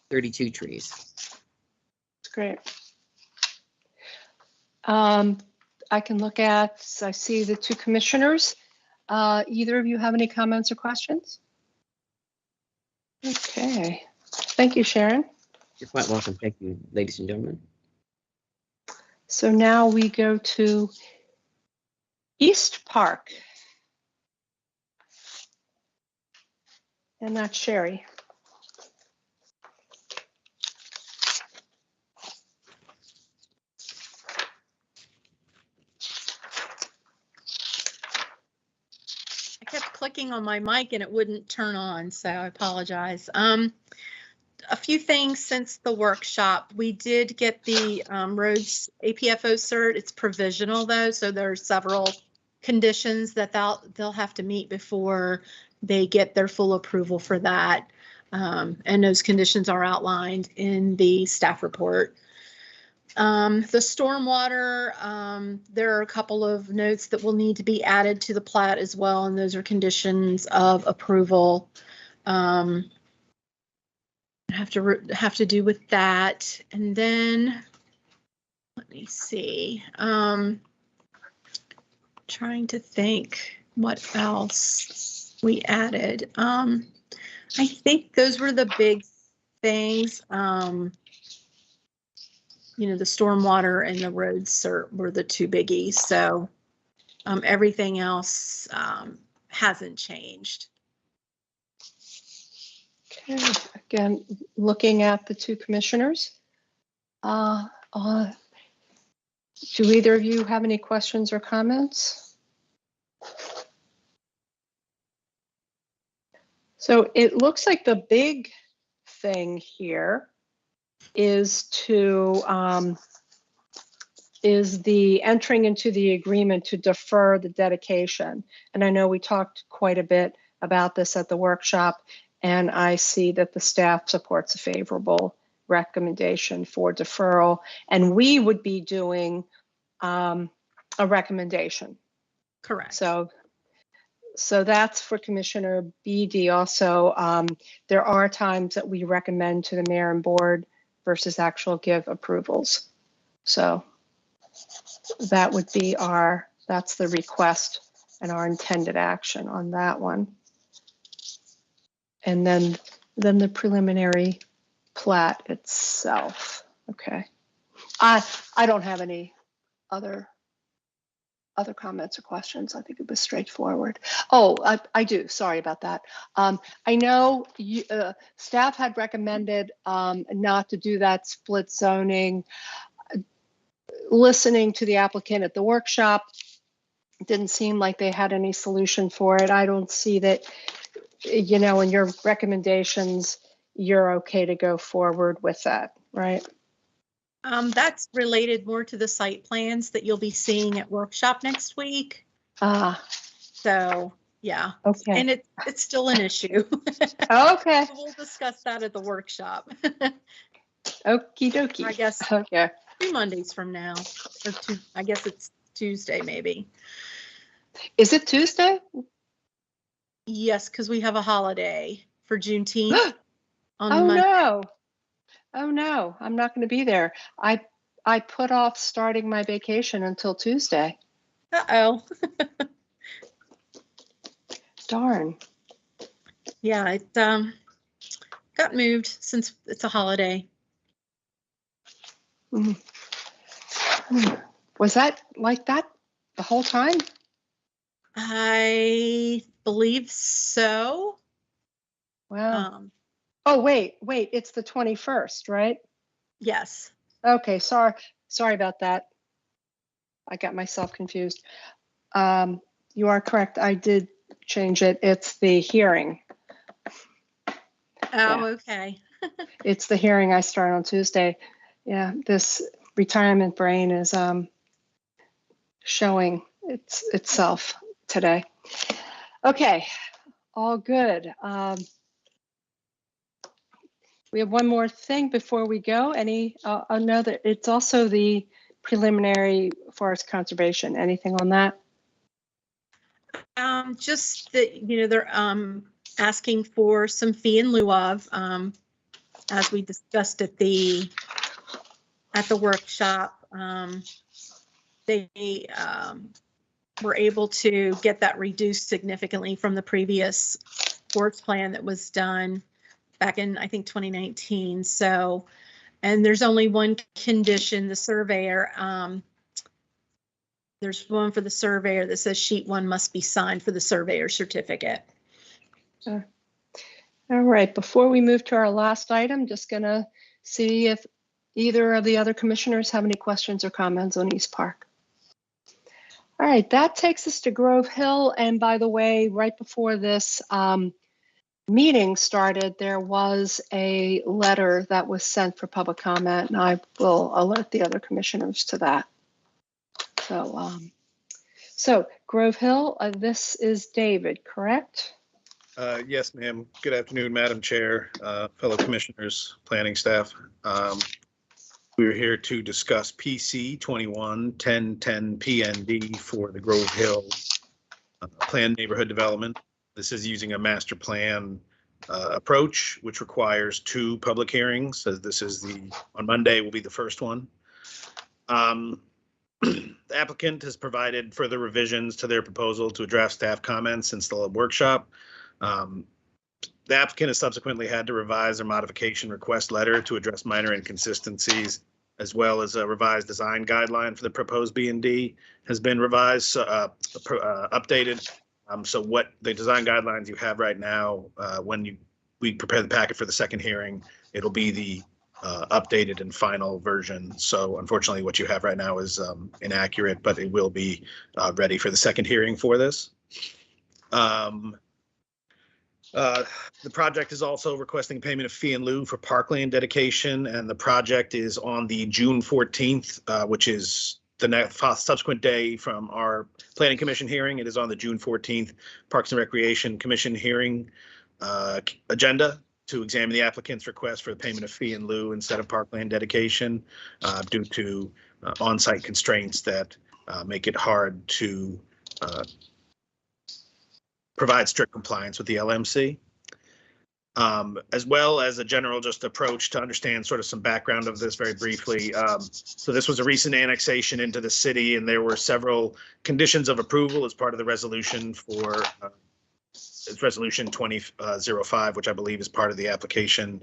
[SPEAKER 4] 32 trees.
[SPEAKER 3] That's great. I can look at, I see the 2 commissioners. Either of you have any comments or questions? Okay, thank you, Sharon.
[SPEAKER 4] You're quite welcome. Thank you, ladies and gentlemen.
[SPEAKER 3] So now we go to East Park. And that's Sherry.
[SPEAKER 11] I kept clicking on my mic and it wouldn't turn on, so I apologize. A few things since the workshop. We did get the roads APFO cert. It's provisional though, so there are several conditions that they'll have to meet before they get their full approval for that. And those conditions are outlined in the staff report. The stormwater, there are a couple of notes that will need to be added to the plat as well, and those are conditions of approval. Have to do with that. And then let me see, trying to think what else we added. I think those were the big things. The stormwater and the roads were the 2 biggies. So everything else hasn't changed.
[SPEAKER 3] Okay, again, looking at the 2 commissioners. Do either of you have any questions or comments? So it looks like the big thing here is the entering into the agreement to defer the dedication. And I know we talked quite a bit about this at the workshop, and I see that the staff supports a favorable recommendation for deferral, and we would be doing a recommendation.
[SPEAKER 11] Correct.
[SPEAKER 3] So that's for Commissioner BD. Also, there are times that we recommend to the mayor and board versus actual give approvals. So that would be that's the request and our intended action on that one. and then the preliminary plat itself. Okay. I don't have any other comments or questions. I think it was straightforward. Oh, I do. Sorry about that. I know you, staff had recommended not to do that split zoning. Listening to the applicant at the workshop, it didn't seem like they had any solution for it. I don't see that, you know, in your recommendations, you're okay to go forward with that, right?
[SPEAKER 11] That's related more to the site plans that you'll be seeing at workshop next week. So, yeah.
[SPEAKER 3] Okay.
[SPEAKER 11] And it's still an issue.
[SPEAKER 3] Okay.
[SPEAKER 11] We'll discuss that at the workshop.
[SPEAKER 3] Okie dokie.
[SPEAKER 11] I guess
[SPEAKER 3] Okay.
[SPEAKER 11] 2 Mondays from now, or I guess it's Tuesday, maybe.
[SPEAKER 3] Is it Tuesday?
[SPEAKER 11] Yes, because we have a holiday for Juneteenth. On
[SPEAKER 3] Oh,
[SPEAKER 11] Monday.
[SPEAKER 3] no. Oh, no. I'm not going to be there. I put off starting my vacation until Tuesday.
[SPEAKER 11] Uh-oh.
[SPEAKER 3] Darn.
[SPEAKER 11] Yeah, it got moved since it's a holiday.
[SPEAKER 3] Was that like that the whole time?
[SPEAKER 11] I believe so.
[SPEAKER 3] Wow. Oh, wait, it's the 21st, right?
[SPEAKER 11] Yes.
[SPEAKER 3] Okay, sorry about that. I got myself confused. You are correct. I did change it. It's the hearing.
[SPEAKER 11] Oh,
[SPEAKER 3] Yeah.
[SPEAKER 11] okay.
[SPEAKER 3] It's the hearing I start on Tuesday. Yeah, this retirement brain is showing itself today. Okay, all good. We have one more thing before we go. Another, it's also the preliminary forest conservation. Anything on that?
[SPEAKER 11] Just that, you know, they're asking for some fee in lieu of, as we discussed at the workshop. They were able to get that reduced significantly from the previous forest plan that was done back in, I think, 2019. So, and there's only one condition, the surveyor. There's one for the surveyor that says sheet 1 must be signed for the surveyor certificate.
[SPEAKER 3] All right, before we move to our last item, just gonna see if either of the other commissioners have any questions or comments on East Park. All right, that takes us to Grove Hill. And by the way, right before this meeting started, there was a letter that was sent for public comment, and I will alert the other commissioners to that. So Grove Hill, this is David, correct?
[SPEAKER 12] Yes, ma'am. Good afternoon, Madam Chair, fellow commissioners, planning staff. We're here to discuss PC 21-1010 PND for the Grove Hill planned neighborhood development. This is using a master plan approach, which requires 2 public hearings, as this is on Monday will be the first one. The applicant has provided further revisions to their proposal to address staff comments since the workshop. The applicant has subsequently had to revise their modification request letter to address minor inconsistencies, as well as a revised design guideline for the proposed B&D has been revised, updated. So what the design guidelines you have right now, when we prepare the packet for the second hearing, it'll be the updated and final version. So unfortunately, what you have right now is inaccurate, but it will be ready for the second hearing for this. The project is also requesting payment of fee in lieu for parkland dedication, and the project is on the June 14th, which is the next subsequent day from our Planning Commission hearing. It is on the June 14th Parks and Recreation Commission hearing agenda to examine the applicant's request for the payment of fee in lieu instead of parkland dedication due to on-site constraints that make it hard to provide strict compliance with the LMC, as well as a general just approach to understand sort of some background of this very briefly. So this was a recent annexation into the city, and there were several conditions of approval as part of the resolution for it's resolution 2005, which I believe is part of the application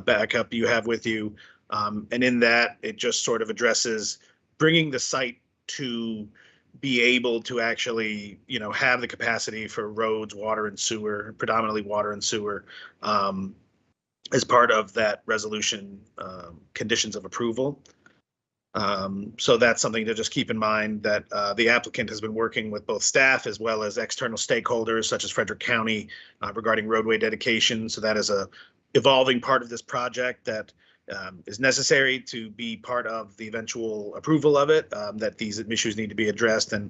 [SPEAKER 12] backup you have with you. And in that, it just sort of addresses bringing the site to be able to actually, have the capacity for roads, water and sewer, predominantly water and sewer, as part of that resolution conditions of approval. So that's something to just keep in mind, that the applicant has been working with both staff as well as external stakeholders such as Frederick County regarding roadway dedication. So that is a evolving part of this project that is necessary to be part of the eventual approval of it, that these issues need to be addressed, and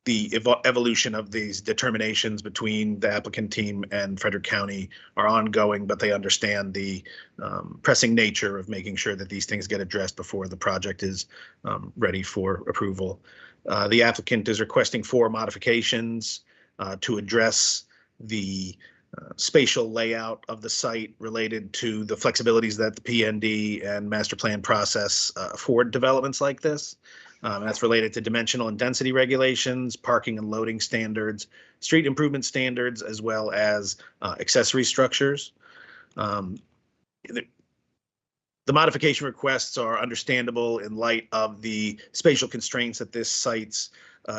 [SPEAKER 12] the evolution of these determinations between the applicant team and Frederick County are ongoing, but they understand the pressing nature of making sure that these things get addressed before the project is ready for approval. The applicant is requesting 4 modifications to address the spatial layout of the site related to the flexibilities that the PND and master plan process afford developments like this. That's related to dimensional and density regulations, parking and loading standards, street improvement standards, as well as accessory structures. The modification requests are understandable in light of the spatial constraints that this site's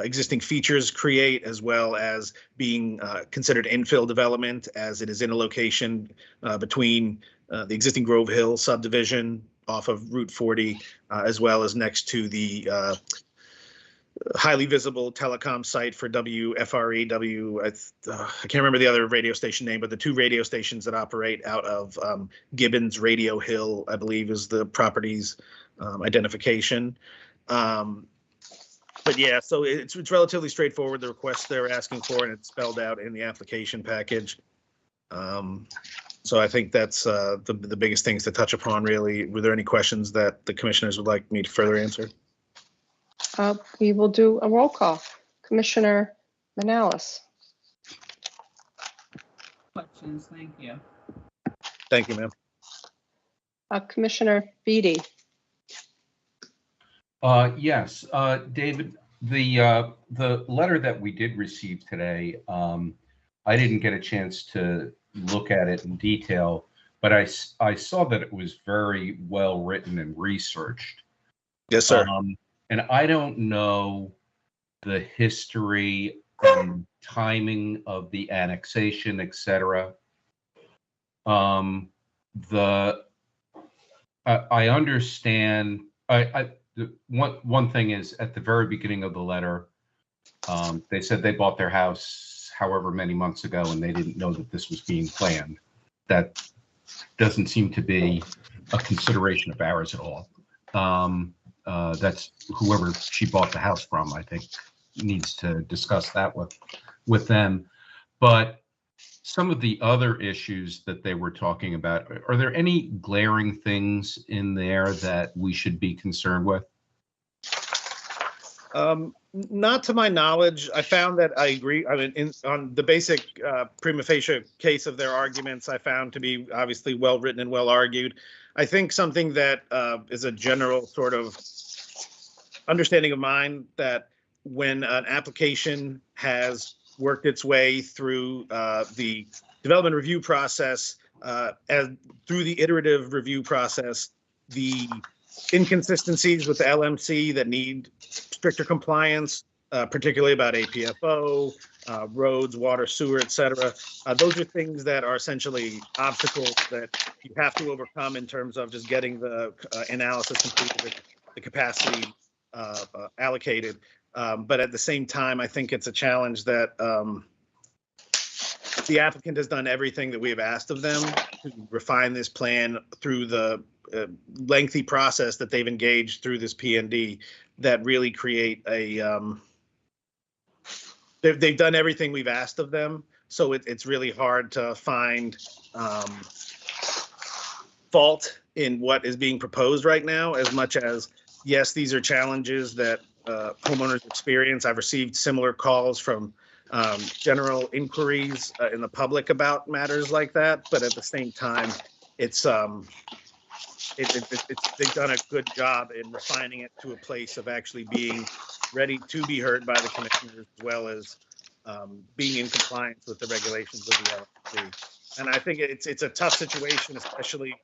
[SPEAKER 12] existing features create, as well as being considered infill development, as it is in a location between the existing Grove Hill subdivision off of Route 40, as well as next to the highly visible telecom site for WFRE, I can't remember the other radio station name, but the 2 radio stations that operate out of Gibbons Radio Hill, I believe, is the property's identification. But yeah, so it's relatively straightforward, the request they're asking for, and it's spelled out in the application package. So I think that's the biggest things to touch upon, really. Were there any questions that the commissioners would like me to further answer?
[SPEAKER 3] We will do a roll call. Commissioner Manalis.
[SPEAKER 6] Questions, thank you.
[SPEAKER 12] Thank you, ma'am.
[SPEAKER 3] Commissioner Beatty.
[SPEAKER 2] Yes, David, the letter that we did receive today, I didn't get a chance to look at it in detail, but I saw that it was very well written and researched.
[SPEAKER 12] Yes, sir.
[SPEAKER 2] And I don't know the history and timing of the annexation, etc. I understand. One thing is, at the very beginning of the letter, they said they bought their house however many months ago and they didn't know that this was being planned. That doesn't seem to be a consideration of ours at all. That's whoever she bought the house from, I think, needs to discuss that with them. But some of the other issues that they were talking about, are there any glaring things in there that we should be concerned with?
[SPEAKER 12] Not to my knowledge. I found that I agree. I mean, on the basic prima facie case of their arguments, I found to be obviously well written and well argued. I think something that is a general sort of understanding of mine, that when an application has worked its way through the development review process, and through the iterative review process, the inconsistencies with the LMC that need stricter compliance, particularly about APFO, roads, water, sewer, etc. Those are things that are essentially obstacles that you have to overcome in terms of just getting the analysis completed, the capacity allocated. But at the same time, I think it's a challenge that the applicant has done everything that we have asked of them to refine this plan through the lengthy process that they've engaged through this PND that really create a, they've done everything we've asked of them. So it's really hard to find fault in what is being proposed right now, as much as, yes, these are challenges that homeowners experience. I've received similar calls from general inquiries in the public about matters like that, but at the same time, it's they've done a good job in refining it to a place of actually being ready to be heard by the commissioners, as well as being in compliance with the regulations of the LLC. And I think it's a tough situation, especially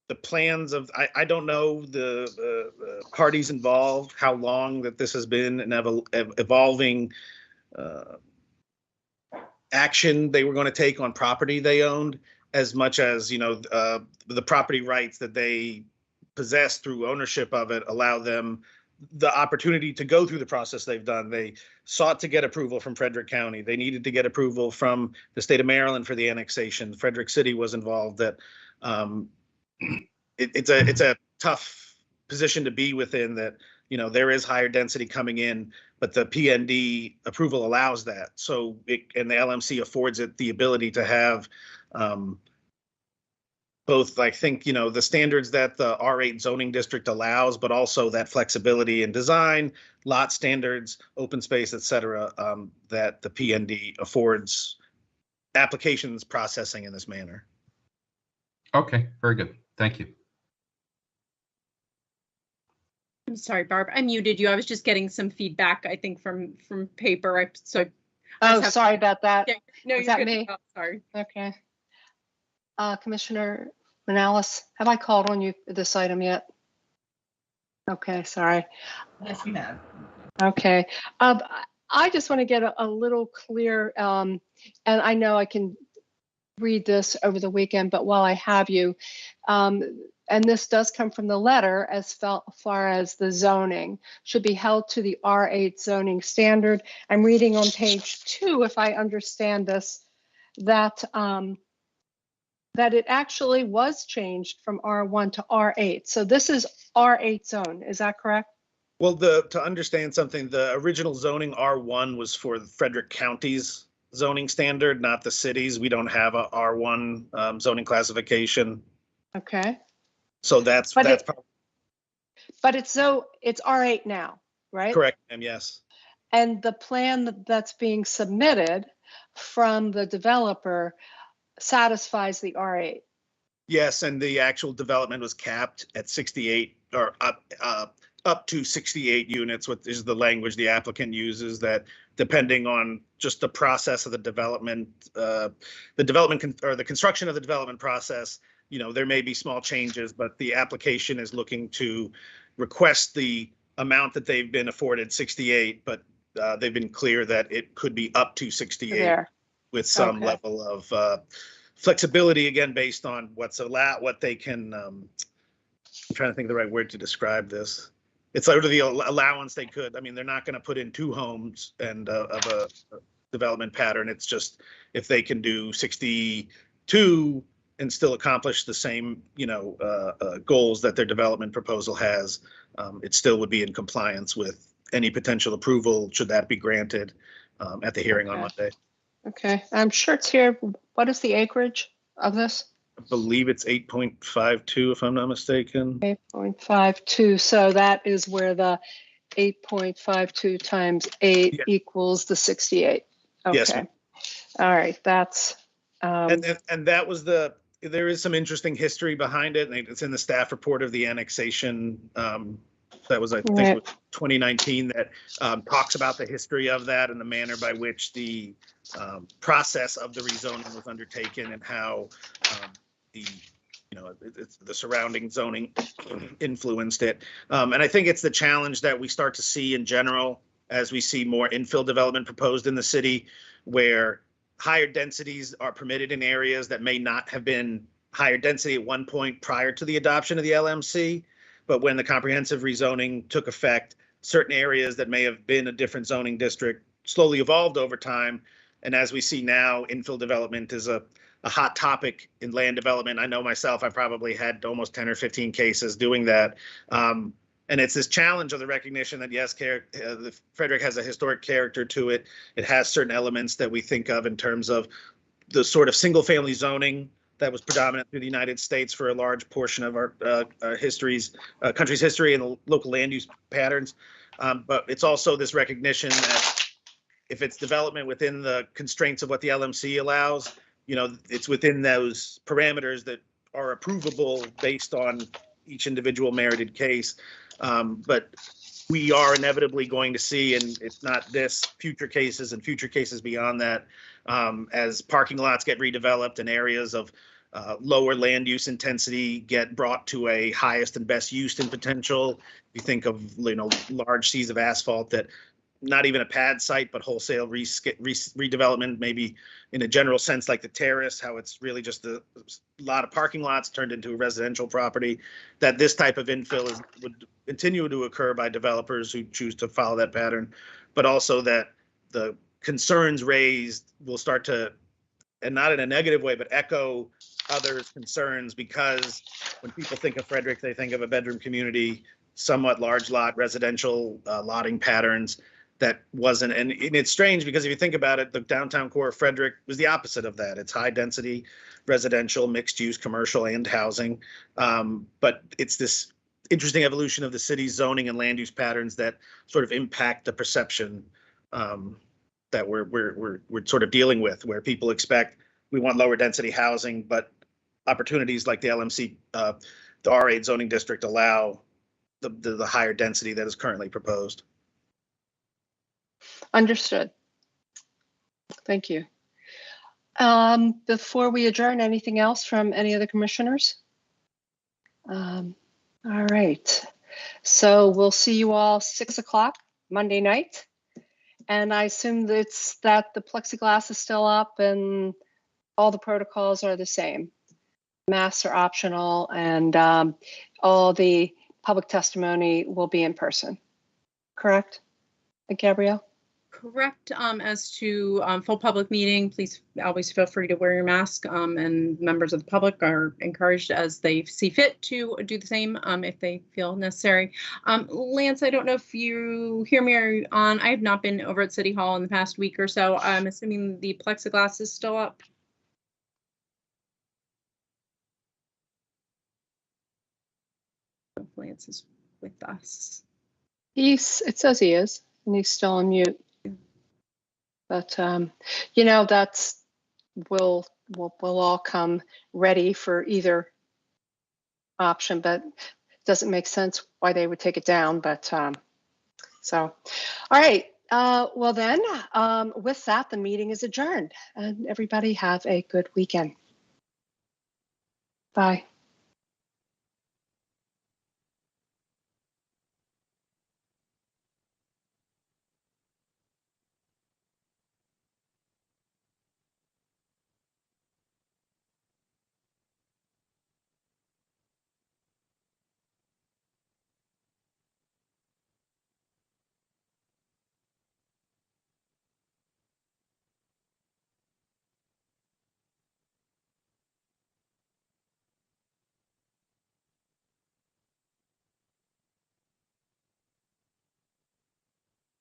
[SPEAKER 12] the plans of, I don't know the parties involved, how long that this has been an evolving action they were going to take on property they owned, as much as, the property rights that they possess through ownership of it allow them the opportunity to go through the process they've done. They sought to get approval from Frederick County. They needed to get approval from the state of Maryland for the annexation. Frederick City was involved. That it's a tough position to be within, that, there is higher density coming in, but the PND approval allows that. So and the LMC affords it the ability to have both, I think, the standards that the R8 zoning district allows, but also that flexibility in design, lot standards, open space, et cetera, that the PND affords applications processing in this manner.
[SPEAKER 2] Okay, very good. Thank you.
[SPEAKER 8] I'm sorry, Barb, I muted you. I was just getting some feedback, I think, from paper.
[SPEAKER 1] Sorry about that.
[SPEAKER 8] Yeah, no,
[SPEAKER 1] Was
[SPEAKER 8] you're
[SPEAKER 1] that
[SPEAKER 8] good.
[SPEAKER 1] me?
[SPEAKER 8] Oh, sorry.
[SPEAKER 1] Okay. Commissioner Manalis, have I called on you for this item yet? Okay, sorry.
[SPEAKER 6] Yes, you have.
[SPEAKER 1] Okay. I just want to get a little clear, and I know I can read this over the weekend, but while I have you, and this does come from the letter, as far as the zoning should be held to the R8 zoning standard. I'm reading on page 2, if I understand this, that that it actually was changed from R1 to R8. So this is R8 zone, is that correct?
[SPEAKER 12] Well, to understand something, the original zoning R1 was for Frederick County's zoning standard, not the city's. We don't have a R1 zoning classification.
[SPEAKER 1] Okay.
[SPEAKER 12] So that's
[SPEAKER 1] But it's R8 now, right?
[SPEAKER 12] correct, and yes.
[SPEAKER 1] And the plan that's being submitted from the developer satisfies the R8.
[SPEAKER 12] Yes, and the actual development was capped at 68, or up to 68 units, which is the language the applicant uses, that depending on just the process of the development, or the construction of the development process, there may be small changes, but the application is looking to request the amount that they've been afforded, 68, but they've been clear that it could be up to 68
[SPEAKER 1] There.
[SPEAKER 12] with some
[SPEAKER 1] Okay.
[SPEAKER 12] level of flexibility, again, based on what's allowed, what they can, I'm trying to think of the right word to describe this. It's sort of the allowance they could. I mean, they're not going to put in 2 homes and of a development pattern. It's just if they can do 62 and still accomplish the same, goals that their development proposal has, it still would be in compliance with any potential approval, should that be granted at the hearing on Monday.
[SPEAKER 1] Okay, I'm sure it's here. What is the acreage of this?
[SPEAKER 12] I believe it's 8.52, if I'm not mistaken.
[SPEAKER 1] 8.52, so that is where the 8.52 times 8
[SPEAKER 12] Yeah.
[SPEAKER 1] equals the 68. Okay.
[SPEAKER 12] Yes, ma'am.
[SPEAKER 1] All right, that's,
[SPEAKER 12] And that was there is some interesting history behind it, and it's in the staff report of the annexation. That was, I think,
[SPEAKER 1] Right.
[SPEAKER 12] it was 2019, that talks about the history of that and the manner by which the process of the rezoning was undertaken, and how the surrounding zoning influenced it. And I think it's the challenge that we start to see in general as we see more infill development proposed in the city, where higher densities are permitted in areas that may not have been higher density at one point prior to the adoption of the LMC. But when the comprehensive rezoning took effect, certain areas that may have been a different zoning district slowly evolved over time. And as we see now, infill development is a hot topic in land development. I know myself, I probably had almost 10 or 15 cases doing that. And it's this challenge of the recognition that, yes, Frederick has a historic character to it. It has certain elements that we think of in terms of the sort of single family zoning that was predominant through the United States for a large portion of our country's history and the local land use patterns. But it's also this recognition that if it's development within the constraints of what the LMC allows, it's within those parameters that are approvable based on each individual merited case. But we are inevitably going to see, and it's not this, future cases and future cases beyond that, as parking lots get redeveloped and areas of lower land use intensity get brought to a highest and best use in potential. You think of, large seas of asphalt that not even a pad site, but wholesale redevelopment, maybe in a general sense, like the Terrace, how it's really just a lot of parking lots turned into a residential property, that this type of infill would continue to occur by developers who choose to follow that pattern, but also that the concerns raised will start to, and not in a negative way, but echo others' concerns, because when people think of Frederick, they think of a bedroom community, somewhat large lot, residential lotting patterns. That wasn't, and it's strange because if you think about it, the downtown core of Frederick was the opposite of that. It's high density, residential, mixed use, commercial, and housing. But it's this interesting evolution of the city's zoning and land use patterns that sort of impact the perception that we're sort of dealing with, where people expect we want lower density housing, but opportunities like the LMC, the R8 zoning district allow the higher density that is currently proposed.
[SPEAKER 3] Understood. Thank you. Before we adjourn, anything else from any of the commissioners? All right. So we'll see you all 6 o'clock Monday night. And I assume that the plexiglass is still up and all the protocols are the same. Masks are optional, and all the public testimony will be in person. Correct, Gabrielle?
[SPEAKER 8] Correct. As to full public meeting, please always feel free to wear your mask, and members of the public are encouraged as they see fit to do the same if they feel necessary. Lance, I don't know if you hear me on. I have not been over at City Hall in the past week or so. I'm assuming the plexiglass is still up. Lance is with us.
[SPEAKER 3] It says he is, and he's still on mute. But we'll all come ready for either option, but it doesn't make sense why they would take it down. But so, all right. Well then, with that, the meeting is adjourned, and everybody have a good weekend. Bye.